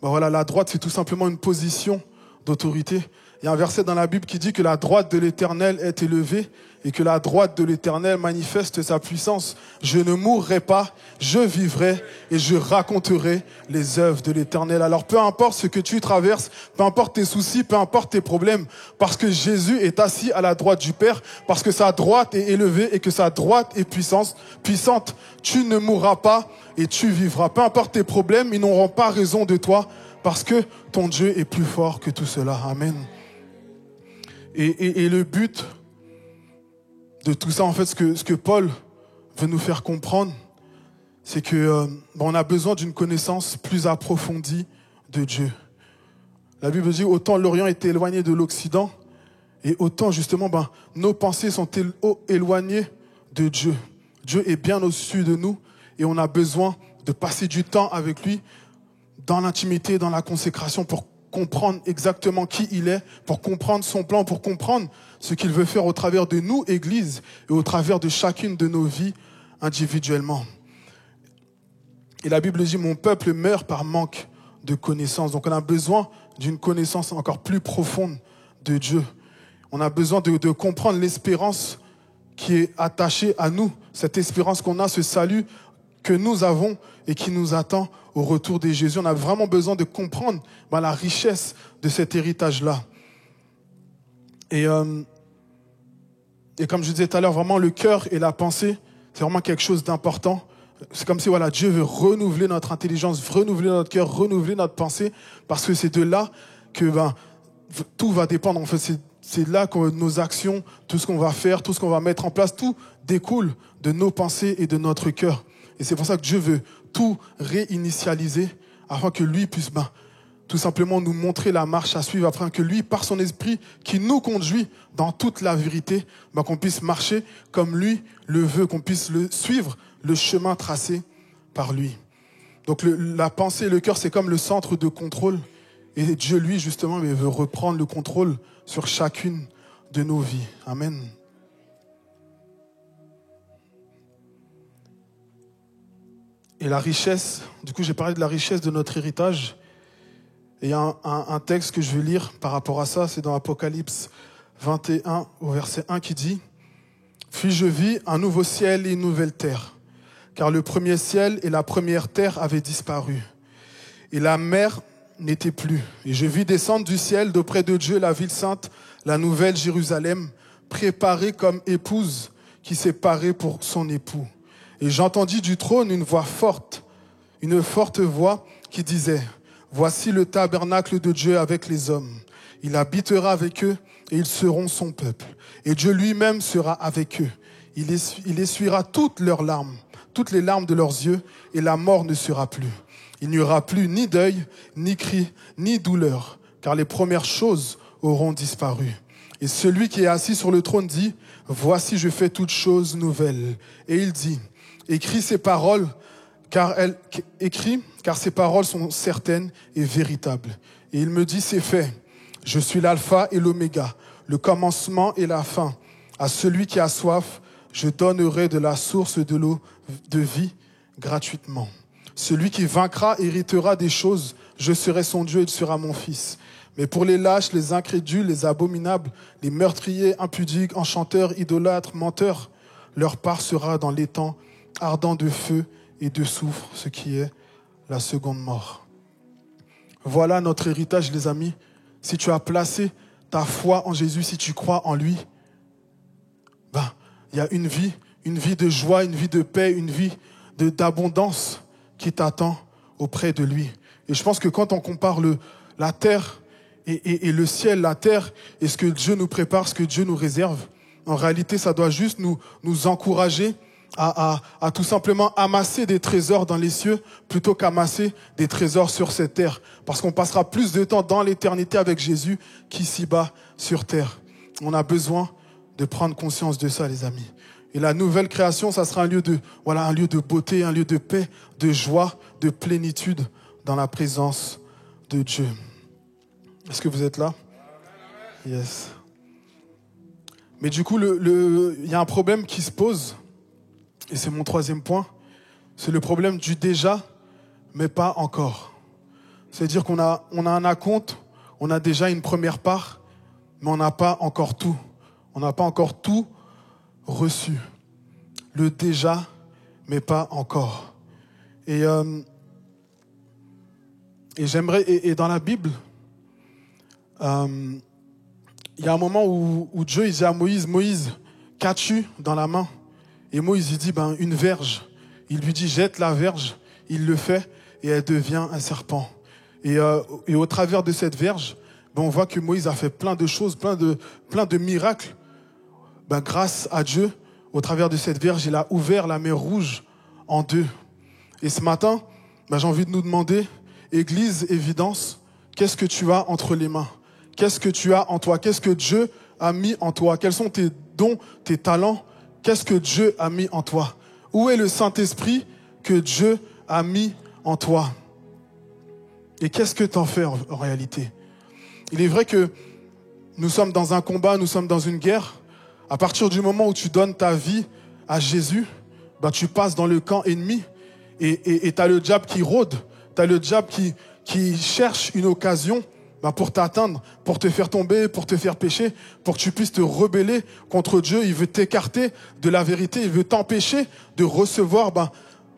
voilà, la droite, c'est tout simplement une position d'autorité. Il y a un verset dans la Bible qui dit que la droite de l'Éternel est élevée et que la droite de l'Éternel manifeste sa puissance. Je ne mourrai pas, je vivrai et je raconterai les œuvres de l'Éternel. Alors peu importe ce que tu traverses, peu importe tes soucis, peu importe tes problèmes, parce que Jésus est assis à la droite du Père, parce que sa droite est élevée et que sa droite est puissante, tu ne mourras pas et tu vivras. Peu importe tes problèmes, ils n'auront pas raison de toi, parce que ton Dieu est plus fort que tout cela. Amen. Et le but de tout ça, en fait, ce que Paul veut nous faire comprendre, c'est que on a besoin d'une connaissance plus approfondie de Dieu. La Bible dit autant l'Orient est éloigné de l'Occident, et autant justement nos pensées sont éloignées de Dieu. Dieu est bien au-dessus de nous, et on a besoin de passer du temps avec lui dans l'intimité, dans la consécration, pour comprendre exactement qui il est, pour comprendre son plan, pour comprendre ce qu'il veut faire au travers de nous, Église, et au travers de chacune de nos vies individuellement. Et la Bible dit, mon peuple meurt par manque de connaissance. Donc on a besoin d'une connaissance encore plus profonde de Dieu. On a besoin de comprendre l'espérance qui est attachée à nous, cette espérance qu'on a, ce salut que nous avons et qui nous attend au retour de Jésus. On a vraiment besoin de comprendre la richesse de cet héritage-là. Et comme je disais tout à l'heure, vraiment le cœur et la pensée, c'est vraiment quelque chose d'important. C'est comme si Dieu veut renouveler notre intelligence, renouveler notre cœur, renouveler notre pensée, parce que c'est de là que tout va dépendre. En fait, c'est là que nos actions, tout ce qu'on va faire, tout ce qu'on va mettre en place, tout découle de nos pensées et de notre cœur. Et c'est pour ça que Dieu veut tout réinitialiser afin que lui puisse tout simplement nous montrer la marche à suivre, afin que lui, par son esprit, qui nous conduit dans toute la vérité, qu'on puisse marcher comme lui le veut, qu'on puisse suivre le chemin tracé par lui. Donc la pensée et le cœur, c'est comme le centre de contrôle. Et Dieu, lui, justement, il veut reprendre le contrôle sur chacune de nos vies. Amen. Et la richesse, du coup, j'ai parlé de la richesse de notre héritage. Et il y a un texte que je vais lire par rapport à ça, c'est dans Apocalypse 21, au verset 1, qui dit « Puis je vis un nouveau ciel et une nouvelle terre, car le premier ciel et la première terre avaient disparu, et la mer n'était plus. Et je vis descendre du ciel d'auprès de Dieu la ville sainte, la nouvelle Jérusalem, préparée comme épouse qui s'est parée pour son époux. Et j'entendis du trône une forte voix qui disait « Voici le tabernacle de Dieu avec les hommes. Il habitera avec eux et ils seront son peuple. Et Dieu lui-même sera avec eux. Il essuiera toutes leurs larmes, toutes les larmes de leurs yeux, et la mort ne sera plus. Il n'y aura plus ni deuil, ni cri, ni douleur, car les premières choses auront disparu. Et celui qui est assis sur le trône dit « Voici, je fais toutes choses nouvelles. » Et il dit « Écris ces paroles, car ces paroles sont certaines et véritables. » Et il me dit « C'est fait. Je suis l'alpha et l'oméga, le commencement et la fin. À celui qui a soif, je donnerai de la source de l'eau de vie gratuitement. Celui qui vaincra héritera des choses. Je serai son Dieu, il sera mon fils. Mais pour les lâches, les incrédules, les abominables, les meurtriers, impudiques, enchanteurs, idolâtres, menteurs, leur part sera dans l'étang ardent de feu et de soufre, ce qui est la seconde mort. » Voilà notre héritage, les amis. Si tu as placé ta foi en Jésus, si tu crois en lui, il y a une vie de joie, une vie de paix, une vie d'abondance qui t'attend auprès de lui. Et je pense que quand on compare la terre et le ciel, la terre et ce que Dieu nous prépare, ce que Dieu nous réserve, en réalité, ça doit juste nous encourager à tout simplement amasser des trésors dans les cieux plutôt qu'amasser des trésors sur cette terre. Parce qu'on passera plus de temps dans l'éternité avec Jésus qu'ici-bas sur terre. On a besoin de prendre conscience de ça, les amis. Et la nouvelle création, ça sera un lieu de beauté, un lieu de paix, de joie, de plénitude dans la présence de Dieu. Est-ce que vous êtes là? Yes. Mais du coup, il y a un problème qui se pose. Et c'est mon troisième point, c'est le problème du déjà, mais pas encore. C'est-à-dire qu'on a un acompte, on a déjà une première part, mais on n'a pas encore tout. On n'a pas encore tout reçu. Le déjà, mais pas encore. Et j'aimerais, et dans la Bible, il y a un moment où Dieu il dit à Moïse, « Moïse, qu'as-tu dans la main ?» Et Moïse, il dit, une verge. Il lui dit, jette la verge. Il le fait et elle devient un serpent. Et au travers de cette verge, on voit que Moïse a fait plein de choses, plein de miracles. Grâce à Dieu, au travers de cette verge, il a ouvert la mer Rouge en deux. Et ce matin, j'ai envie de nous demander, Église Évidence, qu'est-ce que tu as entre les mains? Qu'est-ce que tu as en toi? Qu'est-ce que Dieu a mis en toi? Quels sont tes dons, tes talents? Qu'est-ce que Dieu a mis en toi? Où est le Saint-Esprit que Dieu a mis en toi? Et qu'est-ce que tu en fais en réalité? Il est vrai que nous sommes dans un combat, nous sommes dans une guerre. À partir du moment où tu donnes ta vie à Jésus, tu passes dans le camp ennemi et tu as le diable qui rôde, tu as le diable qui cherche une occasion pour t'atteindre, pour te faire tomber, pour te faire pécher, pour que tu puisses te rebeller contre Dieu. Il veut t'écarter de la vérité, il veut t'empêcher de recevoir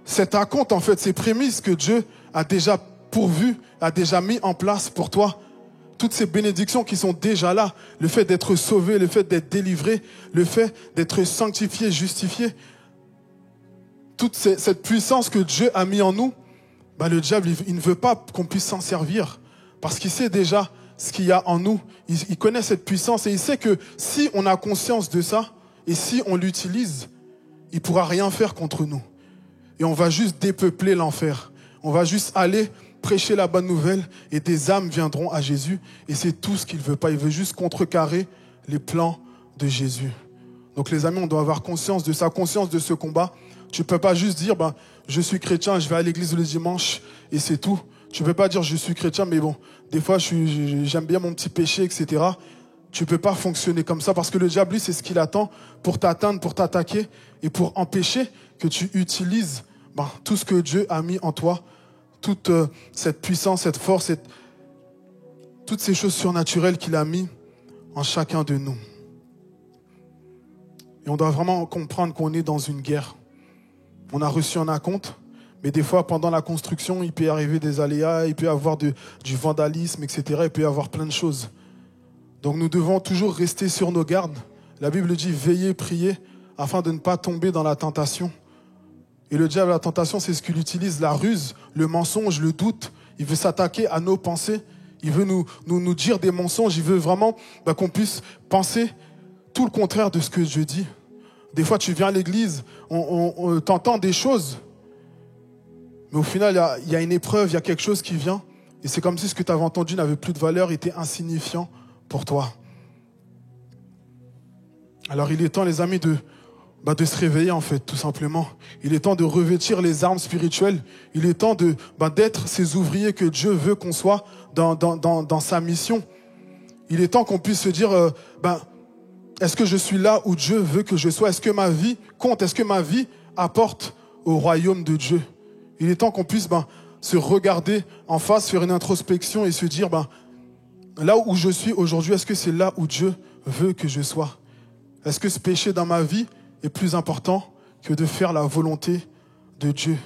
cet acompte, en fait, ces prémices que Dieu a déjà pourvues, a déjà mis en place pour toi. Toutes ces bénédictions qui sont déjà là, le fait d'être sauvé, le fait d'être délivré, le fait d'être sanctifié, justifié, toute cette puissance que Dieu a mis en nous, le diable, il ne veut pas qu'on puisse s'en servir. Parce qu'il sait déjà ce qu'il y a en nous. Il connaît cette puissance et il sait que si on a conscience de ça et si on l'utilise, il ne pourra rien faire contre nous. Et on va juste dépeupler l'enfer. On va juste aller prêcher la bonne nouvelle et des âmes viendront à Jésus. Et c'est tout ce qu'il ne veut pas. Il veut juste contrecarrer les plans de Jésus. Donc les amis, on doit avoir conscience de ça, conscience de ce combat. Tu ne peux pas juste dire, je suis chrétien, je vais à l'église le dimanche et c'est tout. Tu peux pas dire je suis chrétien, mais bon, des fois j'aime bien mon petit péché, etc. Tu peux pas fonctionner comme ça parce que le diable, lui, c'est ce qu'il attend pour t'atteindre, pour t'attaquer et pour empêcher que tu utilises tout ce que Dieu a mis en toi, toute cette puissance, cette force, toutes ces choses surnaturelles qu'il a mis en chacun de nous. Et on doit vraiment comprendre qu'on est dans une guerre. On a reçu un acompte, mais des fois, pendant la construction, il peut y arriver des aléas, il peut y avoir du vandalisme, etc. Il peut y avoir plein de choses. Donc nous devons toujours rester sur nos gardes. La Bible dit, veillez, priez, afin de ne pas tomber dans la tentation. Et le diable, la tentation, c'est ce qu'il utilise, la ruse, le mensonge, le doute. Il veut s'attaquer à nos pensées. Il veut nous dire des mensonges. Il veut vraiment qu'on puisse penser tout le contraire de ce que Dieu dit. Des fois, tu viens à l'église, on t'entend des choses, mais au final, il y a une épreuve, il y a quelque chose qui vient, et c'est comme si ce que tu avais entendu n'avait plus de valeur, était insignifiant pour toi. Alors, il est temps, les amis, de se réveiller, en fait, tout simplement. Il est temps de revêtir les armes spirituelles. Il est temps d'être ces ouvriers que Dieu veut qu'on soit dans sa mission. Il est temps qu'on puisse se dire, est-ce que je suis là où Dieu veut que je sois? Est-ce que ma vie compte? Est-ce que ma vie apporte au royaume de Dieu? Il est temps qu'on puisse se regarder en face, faire une introspection et se dire, là où je suis aujourd'hui, est-ce que c'est là où Dieu veut que je sois? Est-ce que ce péché dans ma vie est plus important que de faire la volonté de Dieu?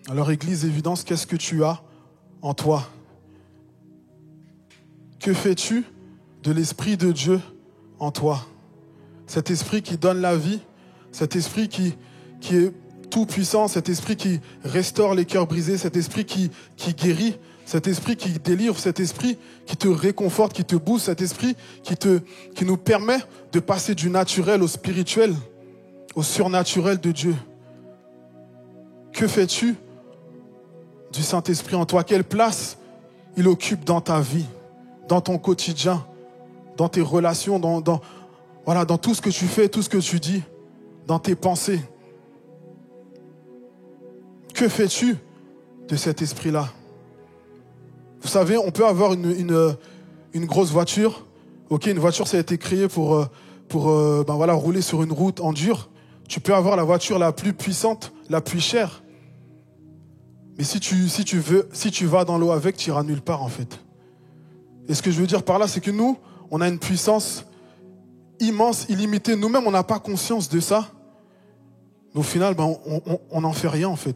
Alors, Église Évidence, qu'est-ce que tu as en toi? Que fais-tu de l'Esprit de Dieu en toi? Cet esprit qui donne la vie, cet esprit qui est tout puissant, cet esprit qui restaure les cœurs brisés, cet esprit qui guérit, cet esprit qui délivre, cet esprit qui te réconforte, qui te booste, cet esprit qui nous permet de passer du naturel au spirituel, au surnaturel de Dieu. Que fais-tu du Saint-Esprit en toi? Quelle place il occupe dans ta vie, dans ton quotidien, dans tes relations, dans tout ce que tu fais, tout ce que tu dis, dans tes pensées? Que fais-tu de cet esprit-là? Vous savez, on peut avoir une grosse voiture. Ok, une voiture, ça a été créé pour rouler sur une route en dur. Tu peux avoir la voiture la plus puissante, la plus chère. Mais si tu vas dans l'eau avec, tu iras nulle part en fait. Et ce que je veux dire par là, c'est que nous, on a une puissance immense, illimitée. Nous-mêmes, on n'a pas conscience de ça. Mais au final, on n'en fait rien en fait.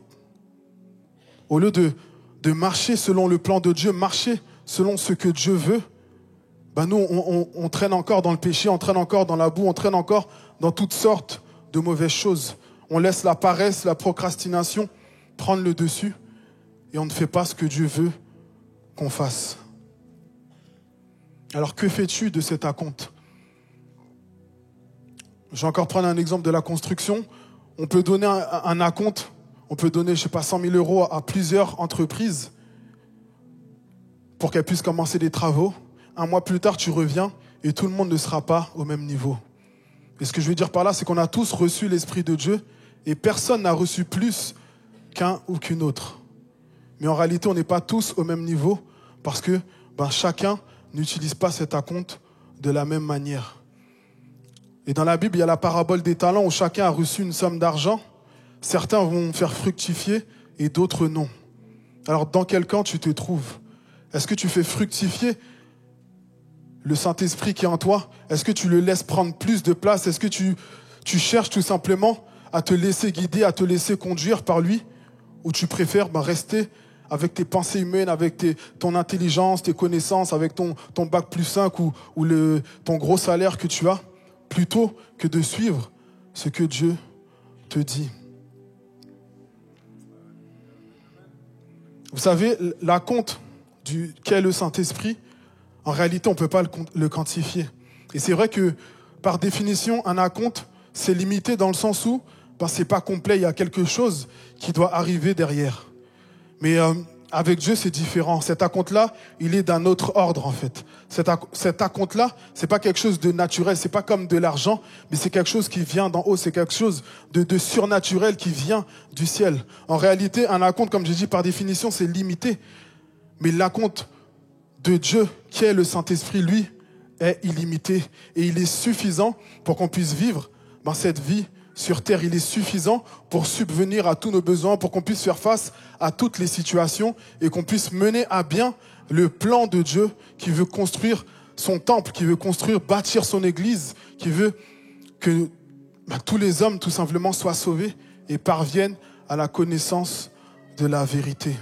Au lieu de marcher selon le plan de Dieu, marcher selon ce que Dieu veut, nous, on traîne encore dans le péché, on traîne encore dans la boue, on traîne encore dans toutes sortes de mauvaises choses. On laisse la paresse, la procrastination prendre le dessus et on ne fait pas ce que Dieu veut qu'on fasse. Alors que fais-tu de cet acompte? Je vais encore prendre un exemple de la construction. On peut donner un acompte, on peut donner, 100 000 € à plusieurs entreprises pour qu'elles puissent commencer des travaux. Un mois plus tard, tu reviens et tout le monde ne sera pas au même niveau. Et ce que je veux dire par là, c'est qu'on a tous reçu l'Esprit de Dieu et personne n'a reçu plus qu'un ou qu'une autre. Mais en réalité, on n'est pas tous au même niveau parce que chacun n'utilise pas cet acompte de la même manière. Et dans la Bible, il y a la parabole des talents où chacun a reçu une somme d'argent. Certains vont faire fructifier et d'autres non. Alors, dans quel camp tu te trouves? Est-ce que tu fais fructifier le Saint-Esprit qui est en toi? Est-ce que tu le laisses prendre plus de place? Est-ce que tu cherches tout simplement à te laisser guider, à te laisser conduire par lui? Ou tu préfères rester avec tes pensées humaines, avec ton intelligence, tes connaissances, avec ton bac plus 5 ou ton gros salaire que tu as, plutôt que de suivre ce que Dieu te dit? Vous savez, l'acompte qu'est le Saint-Esprit, en réalité, on ne peut pas le quantifier. Et c'est vrai que, par définition, un acompte, c'est limité dans le sens où c'est pas complet, il y a quelque chose qui doit arriver derrière. Mais avec Dieu, c'est différent. Cet acompte-là, il est d'un autre ordre, en fait. Cet acompte-là, c'est pas quelque chose de naturel, c'est pas comme de l'argent, mais c'est quelque chose qui vient d'en haut, c'est quelque chose de surnaturel qui vient du ciel. En réalité, un acompte, comme j'ai dit, par définition, c'est limité. Mais l'acompte de Dieu, qui est le Saint-Esprit, lui, est illimité. Et il est suffisant pour qu'on puisse vivre dans cette vie sur terre. Il est suffisant pour subvenir à tous nos besoins, pour qu'on puisse faire face à toutes les situations et qu'on puisse mener à bien le plan de Dieu qui veut construire son temple, qui veut bâtir son église, qui veut que tous les hommes, tout simplement, soient sauvés et parviennent à la connaissance de la vérité.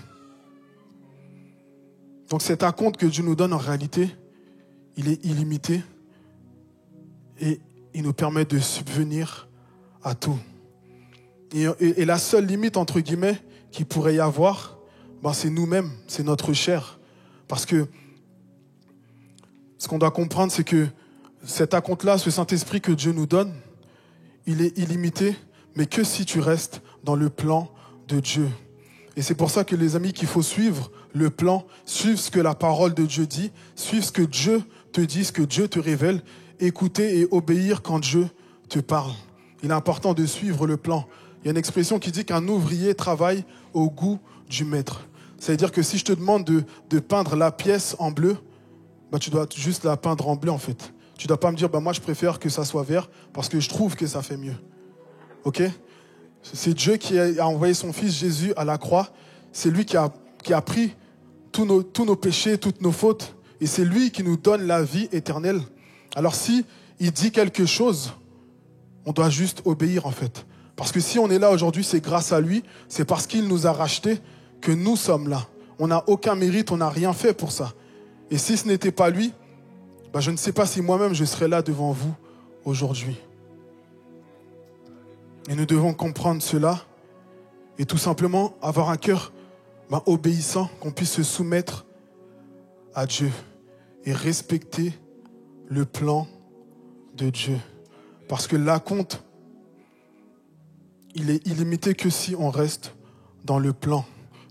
Donc cet acompte que Dieu nous donne, en réalité, il est illimité et il nous permet de subvenir à tout. Et la seule limite, entre guillemets, qu'il pourrait y avoir, c'est nous-mêmes, c'est notre chair. Parce que ce qu'on doit comprendre, c'est que cet acompte-là, ce Saint-Esprit que Dieu nous donne, il est illimité, mais que si tu restes dans le plan de Dieu. Et c'est pour ça que les amis, qu'il faut suivre le plan, suivre ce que la parole de Dieu dit, suivre ce que Dieu te dit, ce que Dieu te révèle, écouter et obéir quand Dieu te parle. Il est important de suivre le plan. Il y a une expression qui dit qu'un ouvrier travaille au goût du maître. C'est-à-dire que si je te demande de peindre la pièce en bleu, tu dois juste la peindre en bleu en fait. Tu ne dois pas me dire, moi je préfère que ça soit vert parce que je trouve que ça fait mieux. Ok ? C'est Dieu qui a envoyé son fils Jésus à la croix. C'est lui qui a pris tous nos péchés, toutes nos fautes. Et c'est lui qui nous donne la vie éternelle. Alors si il dit quelque chose, on doit juste obéir en fait. Parce que si on est là aujourd'hui, c'est grâce à lui, c'est parce qu'il nous a rachetés que nous sommes là. On n'a aucun mérite, on n'a rien fait pour ça. Et si ce n'était pas lui, je ne sais pas si moi-même je serais là devant vous aujourd'hui. Et nous devons comprendre cela et tout simplement avoir un cœur obéissant, qu'on puisse se soumettre à Dieu et respecter le plan de Dieu. Parce que l'acompte, il est illimité que si on reste dans le plan.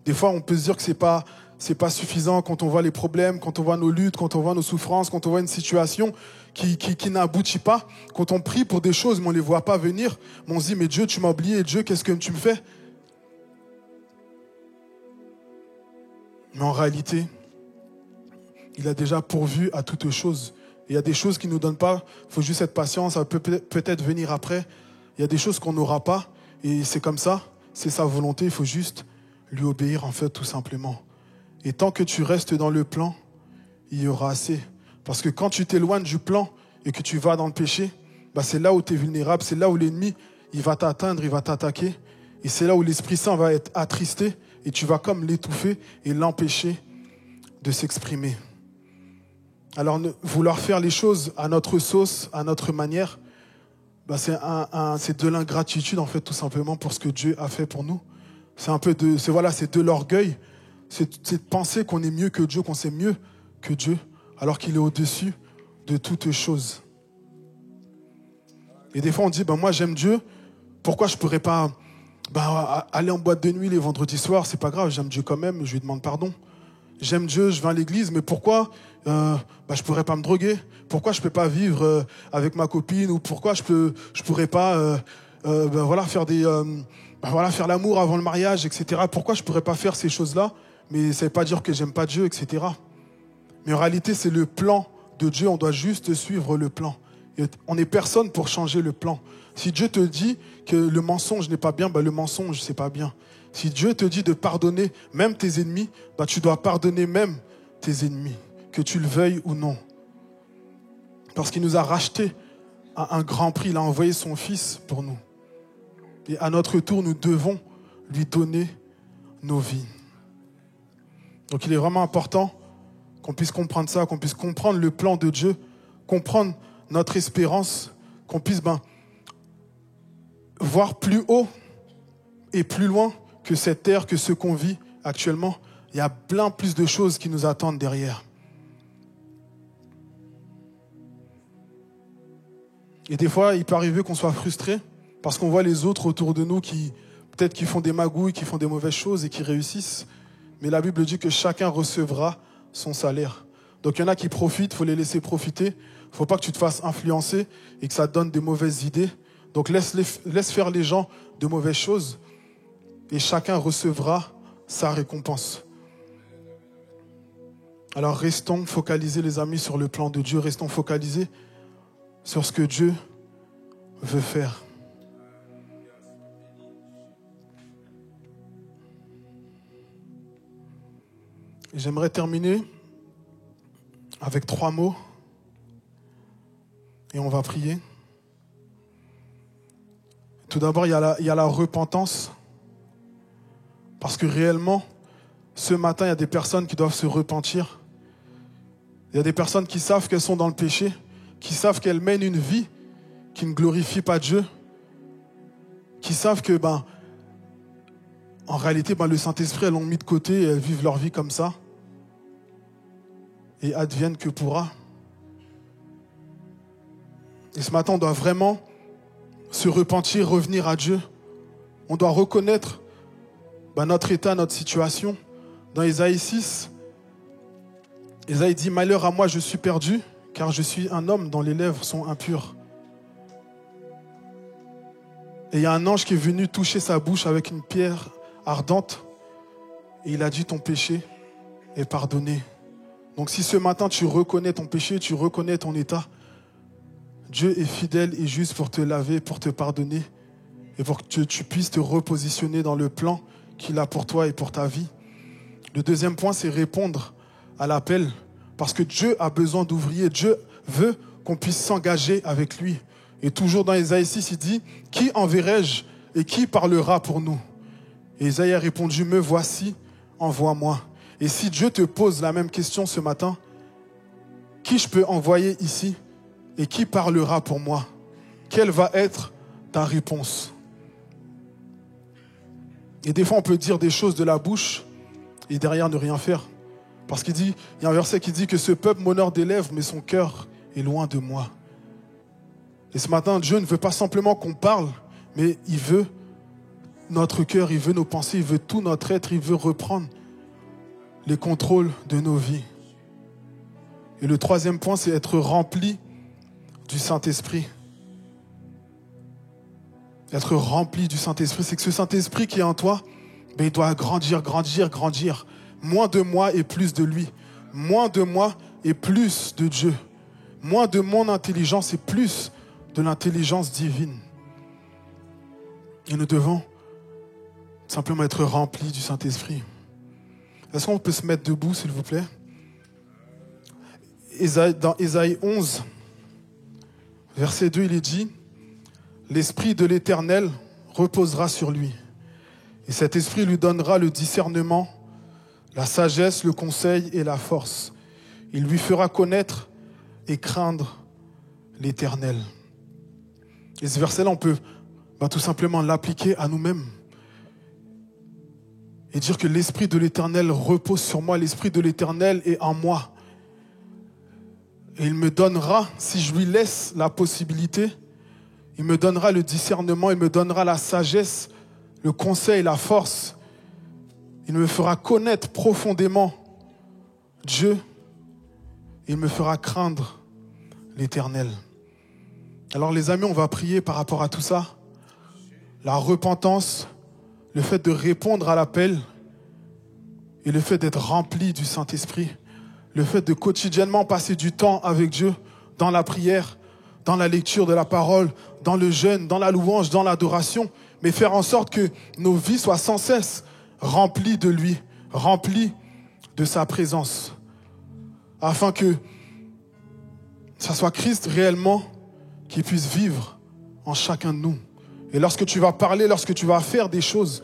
Des fois, on peut se dire que c'est pas suffisant quand on voit les problèmes, quand on voit nos luttes, quand on voit nos souffrances, quand on voit une situation qui n'aboutit pas, quand on prie pour des choses mais on ne les voit pas venir, mais on se dit, mais Dieu, tu m'as oublié, Dieu, qu'est-ce que tu me fais? Mais en réalité, il a déjà pourvu à toutes choses. Il y a des choses qu'il ne nous donne pas, il faut juste être patient, ça peut peut-être venir après. Il y a des choses qu'on n'aura pas, et c'est comme ça, c'est sa volonté, il faut juste lui obéir en fait, tout simplement. Et tant que tu restes dans le plan, il y aura assez. Parce que quand tu t'éloignes du plan et que tu vas dans le péché, c'est là où tu es vulnérable, c'est là où l'ennemi il va t'atteindre, il va t'attaquer. Et c'est là où l'Esprit Saint va être attristé et tu vas comme l'étouffer et l'empêcher de s'exprimer. Alors vouloir faire les choses à notre sauce, à notre manière, c'est de l'ingratitude en fait, tout simplement pour ce que Dieu a fait pour nous. C'est de l'orgueil. C'est de penser qu'on est mieux que Dieu, qu'on sait mieux que Dieu, alors qu'il est au-dessus de toutes choses. Et des fois, on dit, moi j'aime Dieu, pourquoi je ne pourrais pas aller en boîte de nuit les vendredis soirs? C'est pas grave, j'aime Dieu quand même, je lui demande pardon. J'aime Dieu, je vais à l'église, mais pourquoi je ne pourrais pas me droguer? Pourquoi je ne peux pas vivre avec ma copine? Ou pourquoi je pourrais pas faire l'amour avant le mariage, etc. Pourquoi je ne pourrais pas faire ces choses-là? Mais ça ne veut pas dire que j'aime pas Dieu, etc. Mais en réalité, c'est le plan de Dieu. On doit juste suivre le plan. Et on n'est personne pour changer le plan. Si Dieu te dit que le mensonge n'est pas bien, le mensonge, c'est pas bien. Si Dieu te dit de pardonner même tes ennemis, tu dois pardonner même tes ennemis, que tu le veuilles ou non. Parce qu'il nous a rachetés à un grand prix. Il a envoyé son Fils pour nous. Et à notre tour, nous devons lui donner nos vies. Donc il est vraiment important qu'on puisse comprendre ça, qu'on puisse comprendre le plan de Dieu, comprendre notre espérance, qu'on puisse voir plus haut et plus loin que cette terre, que ce qu'on vit actuellement. Il y a plein plus de choses qui nous attendent derrière. Et des fois, il peut arriver qu'on soit frustré parce qu'on voit les autres autour de nous qui, peut-être qui font des magouilles, qui font des mauvaises choses et qui réussissent. mais la Bible dit que chacun recevra son salaire. Donc il y en a qui profitent, il faut les laisser profiter. Il ne faut pas que tu te fasses influencer et que ça te donne des mauvaises idées. Donc laisse faire les gens de mauvaises choses et chacun recevra sa récompense. Alors restons focalisés les amis sur le plan de Dieu, restons focalisés sur ce que Dieu veut faire. Et j'aimerais terminer avec 3 mots et on va prier. Tout d'abord, il y a la repentance. Parce que réellement, ce matin, il y a des personnes qui doivent se repentir. Il y a des personnes qui savent qu'elles sont dans le péché, qui savent qu'elles mènent une vie qui ne glorifie pas Dieu, qui savent que, en réalité, le Saint-Esprit, elles l'ont mis de côté et elles vivent leur vie comme ça. Et advienne que pourra. Et ce matin, on doit vraiment se repentir, revenir à Dieu. On doit reconnaître notre état, notre situation. Dans Ésaïe 6, Ésaïe dit « Malheur à moi, je suis perdu, car je suis un homme dont les lèvres sont impures. » Et il y a un ange qui est venu toucher sa bouche avec une pierre ardente. Et il a dit « Ton péché est pardonné. » Donc si ce matin tu reconnais ton péché, tu reconnais ton état, Dieu est fidèle et juste pour te laver, pour te pardonner et pour que tu puisses te repositionner dans le plan qu'il a pour toi et pour ta vie. Le deuxième point, c'est répondre à l'appel parce que Dieu a besoin d'ouvriers. Dieu veut qu'on puisse s'engager avec lui. Et toujours dans Ésaïe 6, il dit « Qui enverrai-je et qui parlera pour nous ?» Et Ésaïe a répondu « Me voici, envoie-moi. » Et si Dieu te pose la même question ce matin, qui je peux envoyer ici et qui parlera pour moi? Quelle va être ta réponse? Et des fois, on peut dire des choses de la bouche et derrière ne rien faire. Parce qu'il y a un verset qui dit que ce peuple m'honore des lèvres, mais son cœur est loin de moi. Et ce matin, Dieu ne veut pas simplement qu'on parle, mais il veut notre cœur, il veut nos pensées, il veut tout notre être, il veut reprendre les contrôles de nos vies. Et le troisième point, c'est être rempli du Saint-Esprit. Être rempli du Saint-Esprit, c'est que ce Saint-Esprit qui est en toi, il doit grandir, grandir, grandir. Moins de moi et plus de lui. Moins de moi et plus de Dieu. Moins de mon intelligence et plus de l'intelligence divine. Et nous devons simplement être remplis du Saint-Esprit. Est-ce qu'on peut se mettre debout, s'il vous plaît? Dans Ésaïe 11, verset 2, il est dit « L'Esprit de l'Éternel reposera sur lui. Et cet Esprit lui donnera le discernement, la sagesse, le conseil et la force. Il lui fera connaître et craindre l'Éternel. » Et ce verset-là, on peut tout simplement l'appliquer à nous-mêmes. Et dire que l'Esprit de l'Éternel repose sur moi, l'Esprit de l'Éternel est en moi. Et il me donnera, si je lui laisse la possibilité, il me donnera le discernement, il me donnera la sagesse, le conseil, la force. Il me fera connaître profondément Dieu. Il me fera craindre l'Éternel. Alors les amis, on va prier par rapport à tout ça. La repentance, le fait de répondre à l'appel et le fait d'être rempli du Saint-Esprit, le fait de quotidiennement passer du temps avec Dieu dans la prière, dans la lecture de la parole, dans le jeûne, dans la louange, dans l'adoration, mais faire en sorte que nos vies soient sans cesse remplies de lui, remplies de sa présence, afin que ça soit Christ réellement qui puisse vivre en chacun de nous. Et lorsque tu vas parler, lorsque tu vas faire des choses,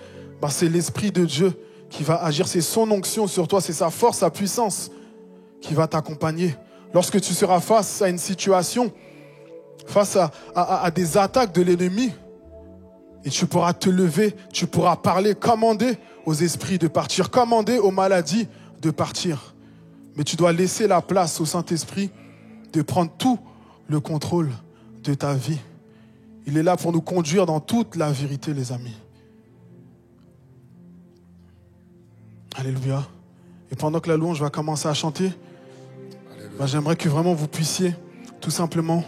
c'est l'Esprit de Dieu qui va agir. C'est son onction sur toi, c'est sa force, sa puissance qui va t'accompagner. Lorsque tu seras face à une situation, face à des attaques de l'ennemi, et tu pourras te lever, tu pourras parler, commander aux esprits de partir, commander aux maladies de partir. Mais tu dois laisser la place au Saint-Esprit de prendre tout le contrôle de ta vie. Il est là pour nous conduire dans toute la vérité, les amis. Alléluia. Et pendant que la louange va commencer à chanter, j'aimerais que vraiment vous puissiez tout simplement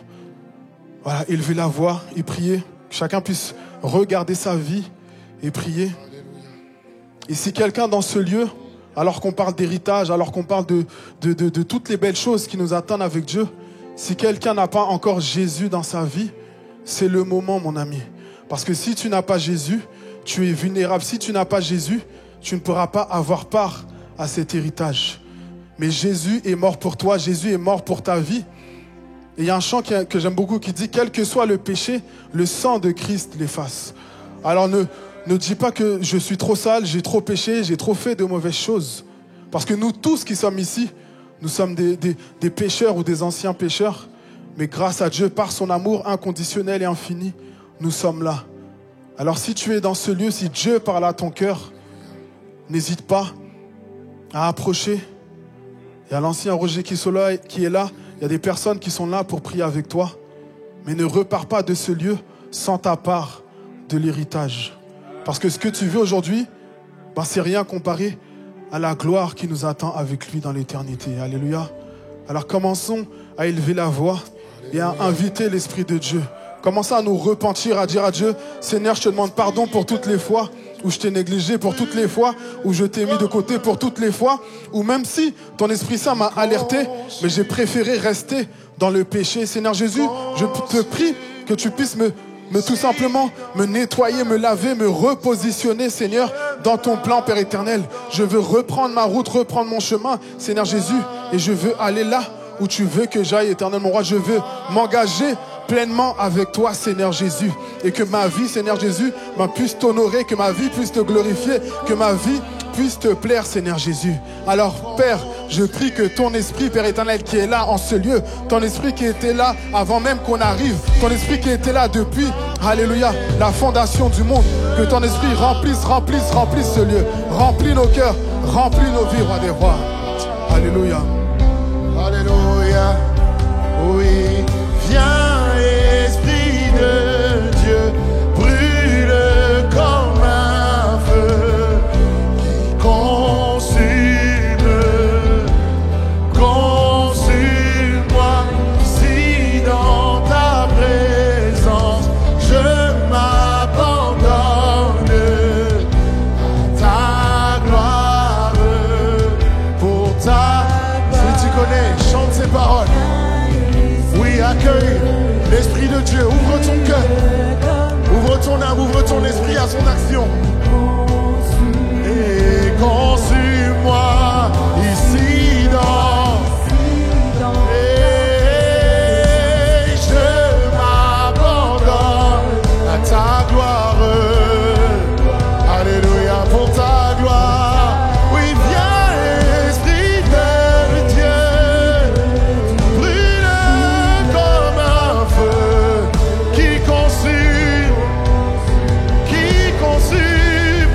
élever la voix et prier. Que chacun puisse regarder sa vie et prier. Et si quelqu'un dans ce lieu, alors qu'on parle d'héritage, alors qu'on parle de toutes les belles choses qui nous attendent avec Dieu, si quelqu'un n'a pas encore Jésus dans sa vie, c'est le moment, mon ami. Parce que si tu n'as pas Jésus, tu es vulnérable. Si tu n'as pas Jésus, tu ne pourras pas avoir part à cet héritage. Mais Jésus est mort pour toi, Jésus est mort pour ta vie. Et il y a un chant que j'aime beaucoup qui dit « Quel que soit le péché, le sang de Christ l'efface ». Alors ne dis pas que je suis trop sale, j'ai trop péché, j'ai trop fait de mauvaises choses. Parce que nous tous qui sommes ici, nous sommes des pécheurs ou des anciens pécheurs. Mais grâce à Dieu, par son amour inconditionnel et infini, nous sommes là. Alors si tu es dans ce lieu, si Dieu parle à ton cœur, n'hésite pas à approcher. Il y a l'ancien Roger qui est là. Il y a des personnes qui sont là pour prier avec toi. Mais ne repars pas de ce lieu sans ta part de l'héritage. Parce que ce que tu veux aujourd'hui, c'est rien comparé à la gloire qui nous attend avec lui dans l'éternité. Alléluia. Alors commençons à élever la voix et à inviter l'Esprit de Dieu. Commençons à nous repentir, à dire à Dieu, Seigneur, je te demande pardon pour toutes les fois où je t'ai négligé, pour toutes les fois où je t'ai mis de côté, pour toutes les fois où même si ton Esprit Saint m'a alerté, mais j'ai préféré rester dans le péché. Seigneur Jésus, je te prie que tu puisses tout simplement me nettoyer, me laver, me repositionner, Seigneur, dans ton plan, Père éternel. Je veux reprendre ma route, reprendre mon chemin, Seigneur Jésus, et je veux aller là où tu veux que j'aille, éternel mon roi. Je veux m'engager pleinement avec toi, Seigneur Jésus, et que ma vie, Seigneur Jésus, puisse t'honorer, que ma vie puisse te glorifier, que ma vie puisse te plaire, Seigneur Jésus. Alors, Père, je prie que ton esprit, Père éternel, qui est là en ce lieu, ton esprit qui était là avant même qu'on arrive, ton esprit qui était là depuis, alléluia, la fondation du monde, que ton esprit remplisse ce lieu, remplis nos cœurs, remplis nos vies, roi des rois. Alléluia. Alléluia. Oui, viens, Esprit de Dieu, brûle comme un feu qui consume, consume-moi ici dans ta présence. Je m'abandonne à ta gloire pour ta. Si tu connais, chante ces paroles. Oui, accueille l'Esprit de Dieu. Ouvre ton cœur, ouvre ton âme, ouvre ton esprit à son action. Et consume-moi ici dans. Et je m'abandonne à ta gloire. Alléluia, pour ta gloire. Oui, viens, Esprit de Dieu, brûle comme un feu qui consume, qui consume.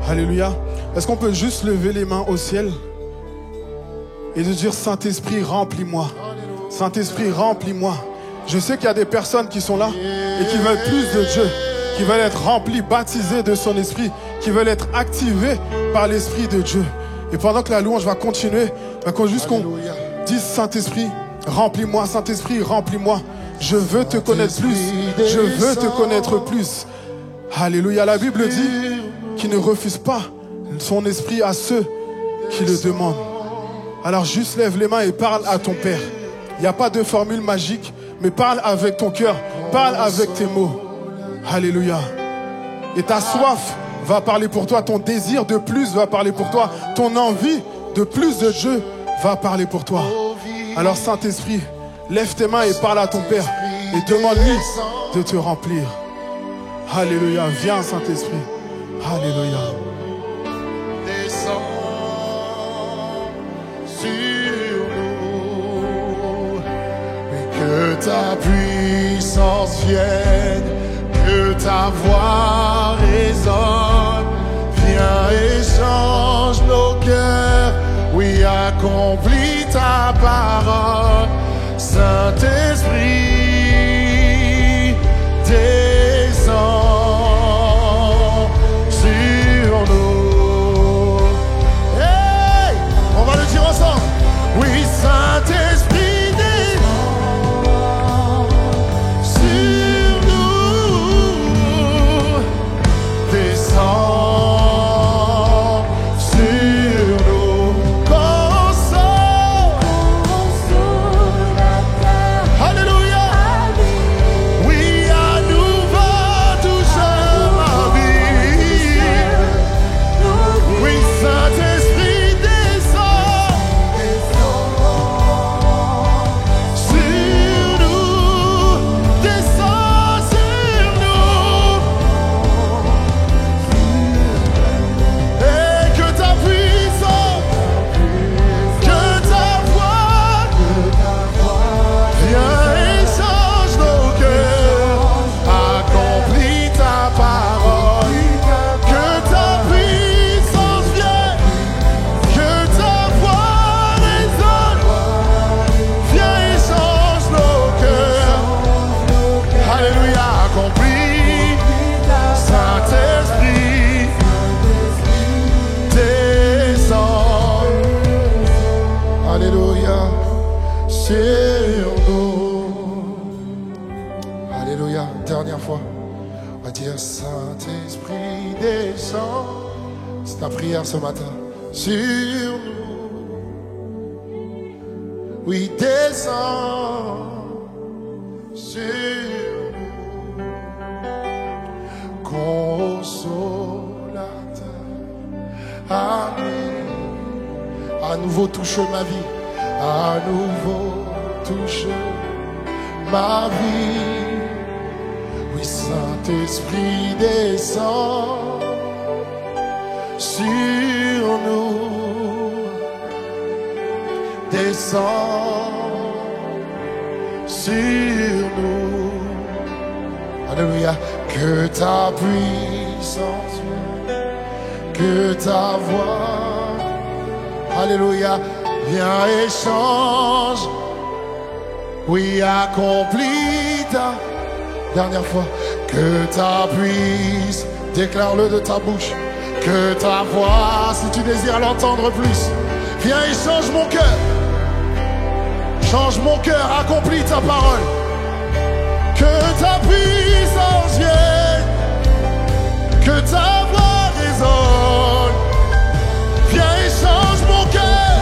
Alléluia. Est-ce qu'on peut juste lever les mains au ciel et de dire Saint-Esprit, remplis-moi. Saint-Esprit, remplis-moi. Je sais qu'il y a des personnes qui sont là et qui veulent plus de Dieu, qui veulent être remplis, baptisés de son esprit, qui veulent être activés par l'Esprit de Dieu. Et pendant que la louange va continuer, juste qu'on dise Saint-Esprit, remplis-moi, Saint-Esprit, remplis-moi. Je veux te connaître plus. Je veux te connaître plus. Alléluia. La Bible dit qu'il ne refuse pas son esprit à ceux qui le demandent. Alors juste lève les mains et parle à ton Père. Il n'y a pas de formule magique, mais parle avec ton cœur. Parle avec tes mots. Alléluia. Et ta soif va parler pour toi. Ton désir de plus va parler pour toi. Ton envie de plus de Dieu va parler pour toi. Alors Saint-Esprit, lève tes mains et parle à ton Père. Et demande-lui de te remplir. Alléluia. Viens Saint-Esprit. Alléluia. Descends sur nous. Et que ta puissance vienne. Que ta voix résonne. Viens et change nos cœurs. Oui, accomplis ta parole. Saint-Esprit, descends sur nous. Hey, on va le dire ensemble. Oui, Saint-Esprit, descends sur nous. Descends. Saint-Esprit, descends. C'est ta prière ce matin. Sur nous. Oui, descends. Sur nous. Consolateur. Amen. À nouveau touche ma vie. À nouveau touche ma vie. Oui, Saint-Esprit, descends sur nous. Descends sur nous. Alléluia. Que ta puissance vienne, que ta voix, alléluia, viens et change. Oui, accomplis ta. Dernière fois, que ta puissance, déclare-le de ta bouche, que ta voix, si tu désires l'entendre plus, viens et change mon cœur. Change mon cœur, accomplis ta parole. Que ta puissance vienne, que ta voix résonne. Viens et change mon cœur,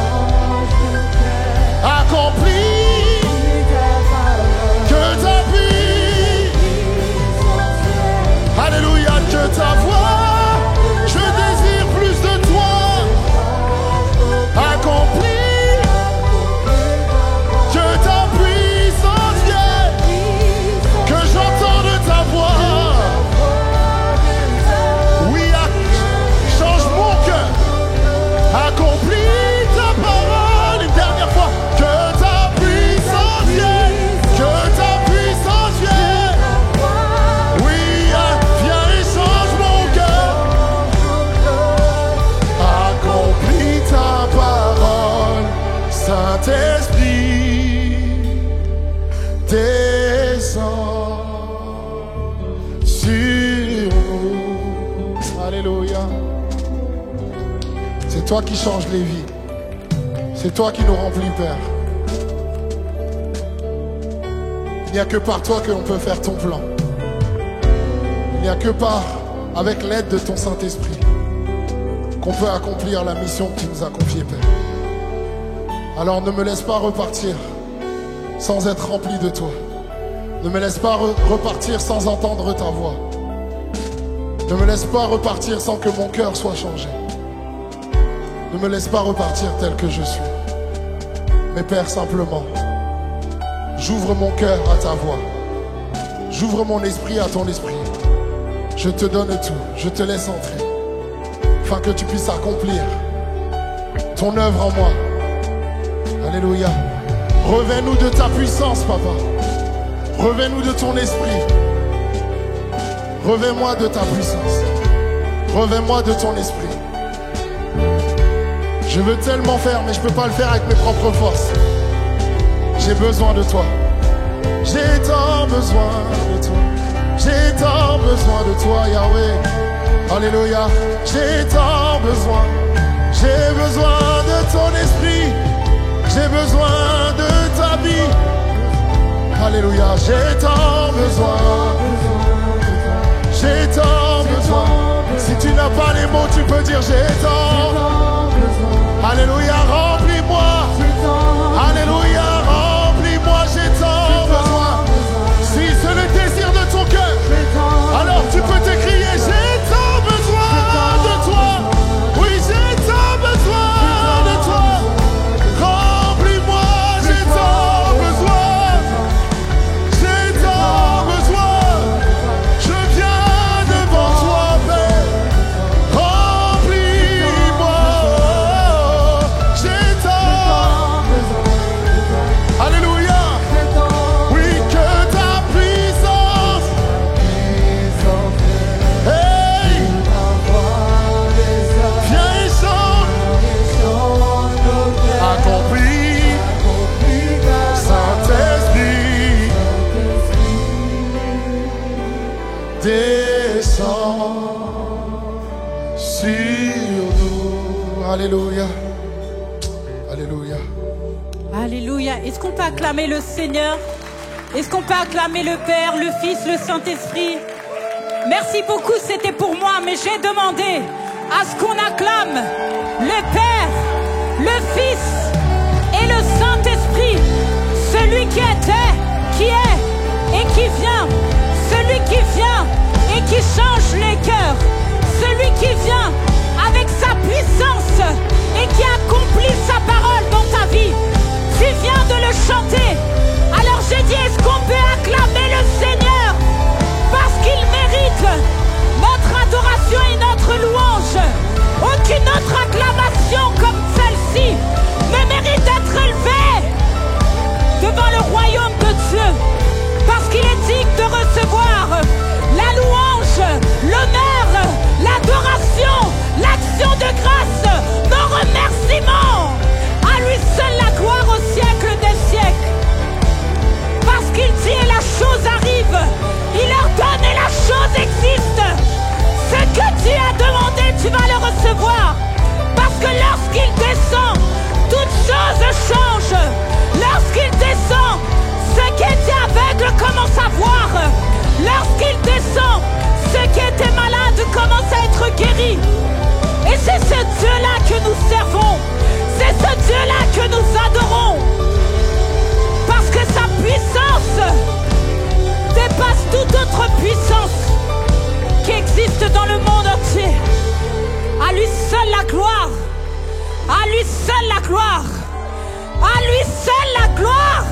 accomplis. Alléluia, que ta voix, je désire plus de toi. Accomplis, que ta puissance vienne, que j'entende ta voix. toi qui changes les vies. C'est toi qui nous remplis, Père. Il n'y a que par toi que l'on peut faire ton plan. Il n'y a que avec l'aide de ton Saint-Esprit, qu'on peut accomplir la mission que tu nous as confiée, Père. Alors ne me laisse pas repartir sans être rempli de toi. Ne me laisse pas repartir sans entendre ta voix. Ne me laisse pas repartir sans que mon cœur soit changé. Ne me laisse pas repartir tel que je suis. Mais Père, simplement, j'ouvre mon cœur à ta voix. J'ouvre mon esprit à ton esprit. Je te donne tout. Je te laisse entrer. Afin que tu puisses accomplir ton œuvre en moi. Alléluia. Revêt-nous de ta puissance, Papa. Revêt-nous de ton esprit. Revêt-moi de ta puissance. Revêt-moi de ton esprit. Je veux tellement faire, mais je ne peux pas le faire avec mes propres forces. J'ai besoin de toi. J'ai tant besoin de toi. J'ai tant besoin de toi, Yahweh. Alléluia. J'ai tant besoin. J'ai besoin de ton esprit. J'ai besoin de ta vie. Alléluia. J'ai tant besoin. J'ai tant besoin. Si tu n'as pas les mots, tu peux dire j'ai tant besoin. Alléluia. Remplis-moi. Alléluia. Remplis-moi. J'ai tant besoin. Si c'est le désir de ton cœur, alors tu peux t'écrier j'ai tant besoin de toi. Oui, j'ai tant besoin de toi. Remplis-moi. J'ai tant besoin. J'ai tant besoin. Je viens devant toi, Père. Remplis-moi. J'ai tant besoin. Alléluia. Oui, que ta puissance. Hey, viens et chante. Accomplis, Saint-Esprit. Descends sur nous. Alléluia. Alléluia. Alléluia. Est-ce qu'on peut acclamer le Seigneur? Est-ce qu'on peut acclamer le Père, le Fils, le Saint-Esprit? Merci beaucoup, c'était pour moi, mais j'ai demandé à ce qu'on acclame le Père, le Fils et le Saint-Esprit, celui qui était, qui est et qui vient, celui qui vient et qui change les cœurs, celui qui vient avec sa puissance et qui accomplit sa parole dans ta vie. Tu viens de le chanter. Alors j'ai dit, est-ce qu'on peut acclamer le Seigneur? Parce qu'il mérite notre adoration et notre louange. Aucune autre acclamation comme celle-ci ne mérite d'être élevée devant le royaume de Dieu. Parce qu'il est digne de recevoir la louange, l'honneur, l'adoration, l'action de grâce, nos remerciements. À lui seul la gloire au siècle des siècles. Parce qu'il dit et la chose arrive, il ordonne et la chose existe. Ce que tu as demandé, tu vas le recevoir. Parce que lorsqu'il descend, toutes choses changent. Lorsqu'il descend, ceux qui étaient aveugles commencent à voir. Lorsqu'il descend, ceux qui étaient malades commencent à être guéris. Et c'est ce Dieu-là que nous servons. C'est ce Dieu-là que nous adorons. Parce que sa puissance dépasse toute autre puissance qui existe dans le monde entier. À lui seul la gloire. À lui seul la gloire. À lui seul la gloire.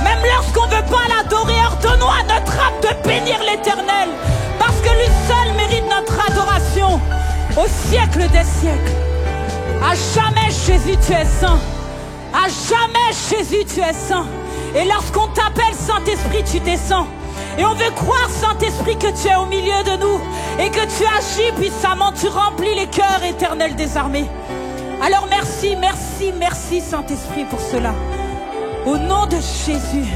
Même lorsqu'on ne veut pas l'adorer, ordonnons à notre âme de bénir l'Éternel. Parce que lui seul mérite notre adoration au siècle des siècles. À jamais, Jésus, tu es saint. À jamais, Jésus, tu es saint. Et lorsqu'on t'appelle Saint-Esprit, tu descends. Et on veut croire, Saint-Esprit, que tu es au milieu de nous et que tu agis puissamment, tu remplis les cœurs éternels des armées. Alors merci, merci, merci, Saint-Esprit, pour cela. Au nom de Jésus.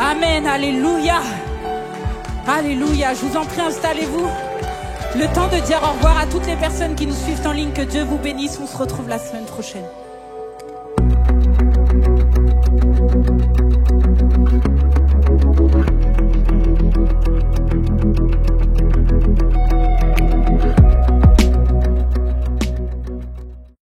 Amen, alléluia. Alléluia. Je vous en prie, installez-vous. Le temps de dire au revoir à toutes les personnes qui nous suivent en ligne. Que Dieu vous bénisse. On se retrouve la semaine prochaine.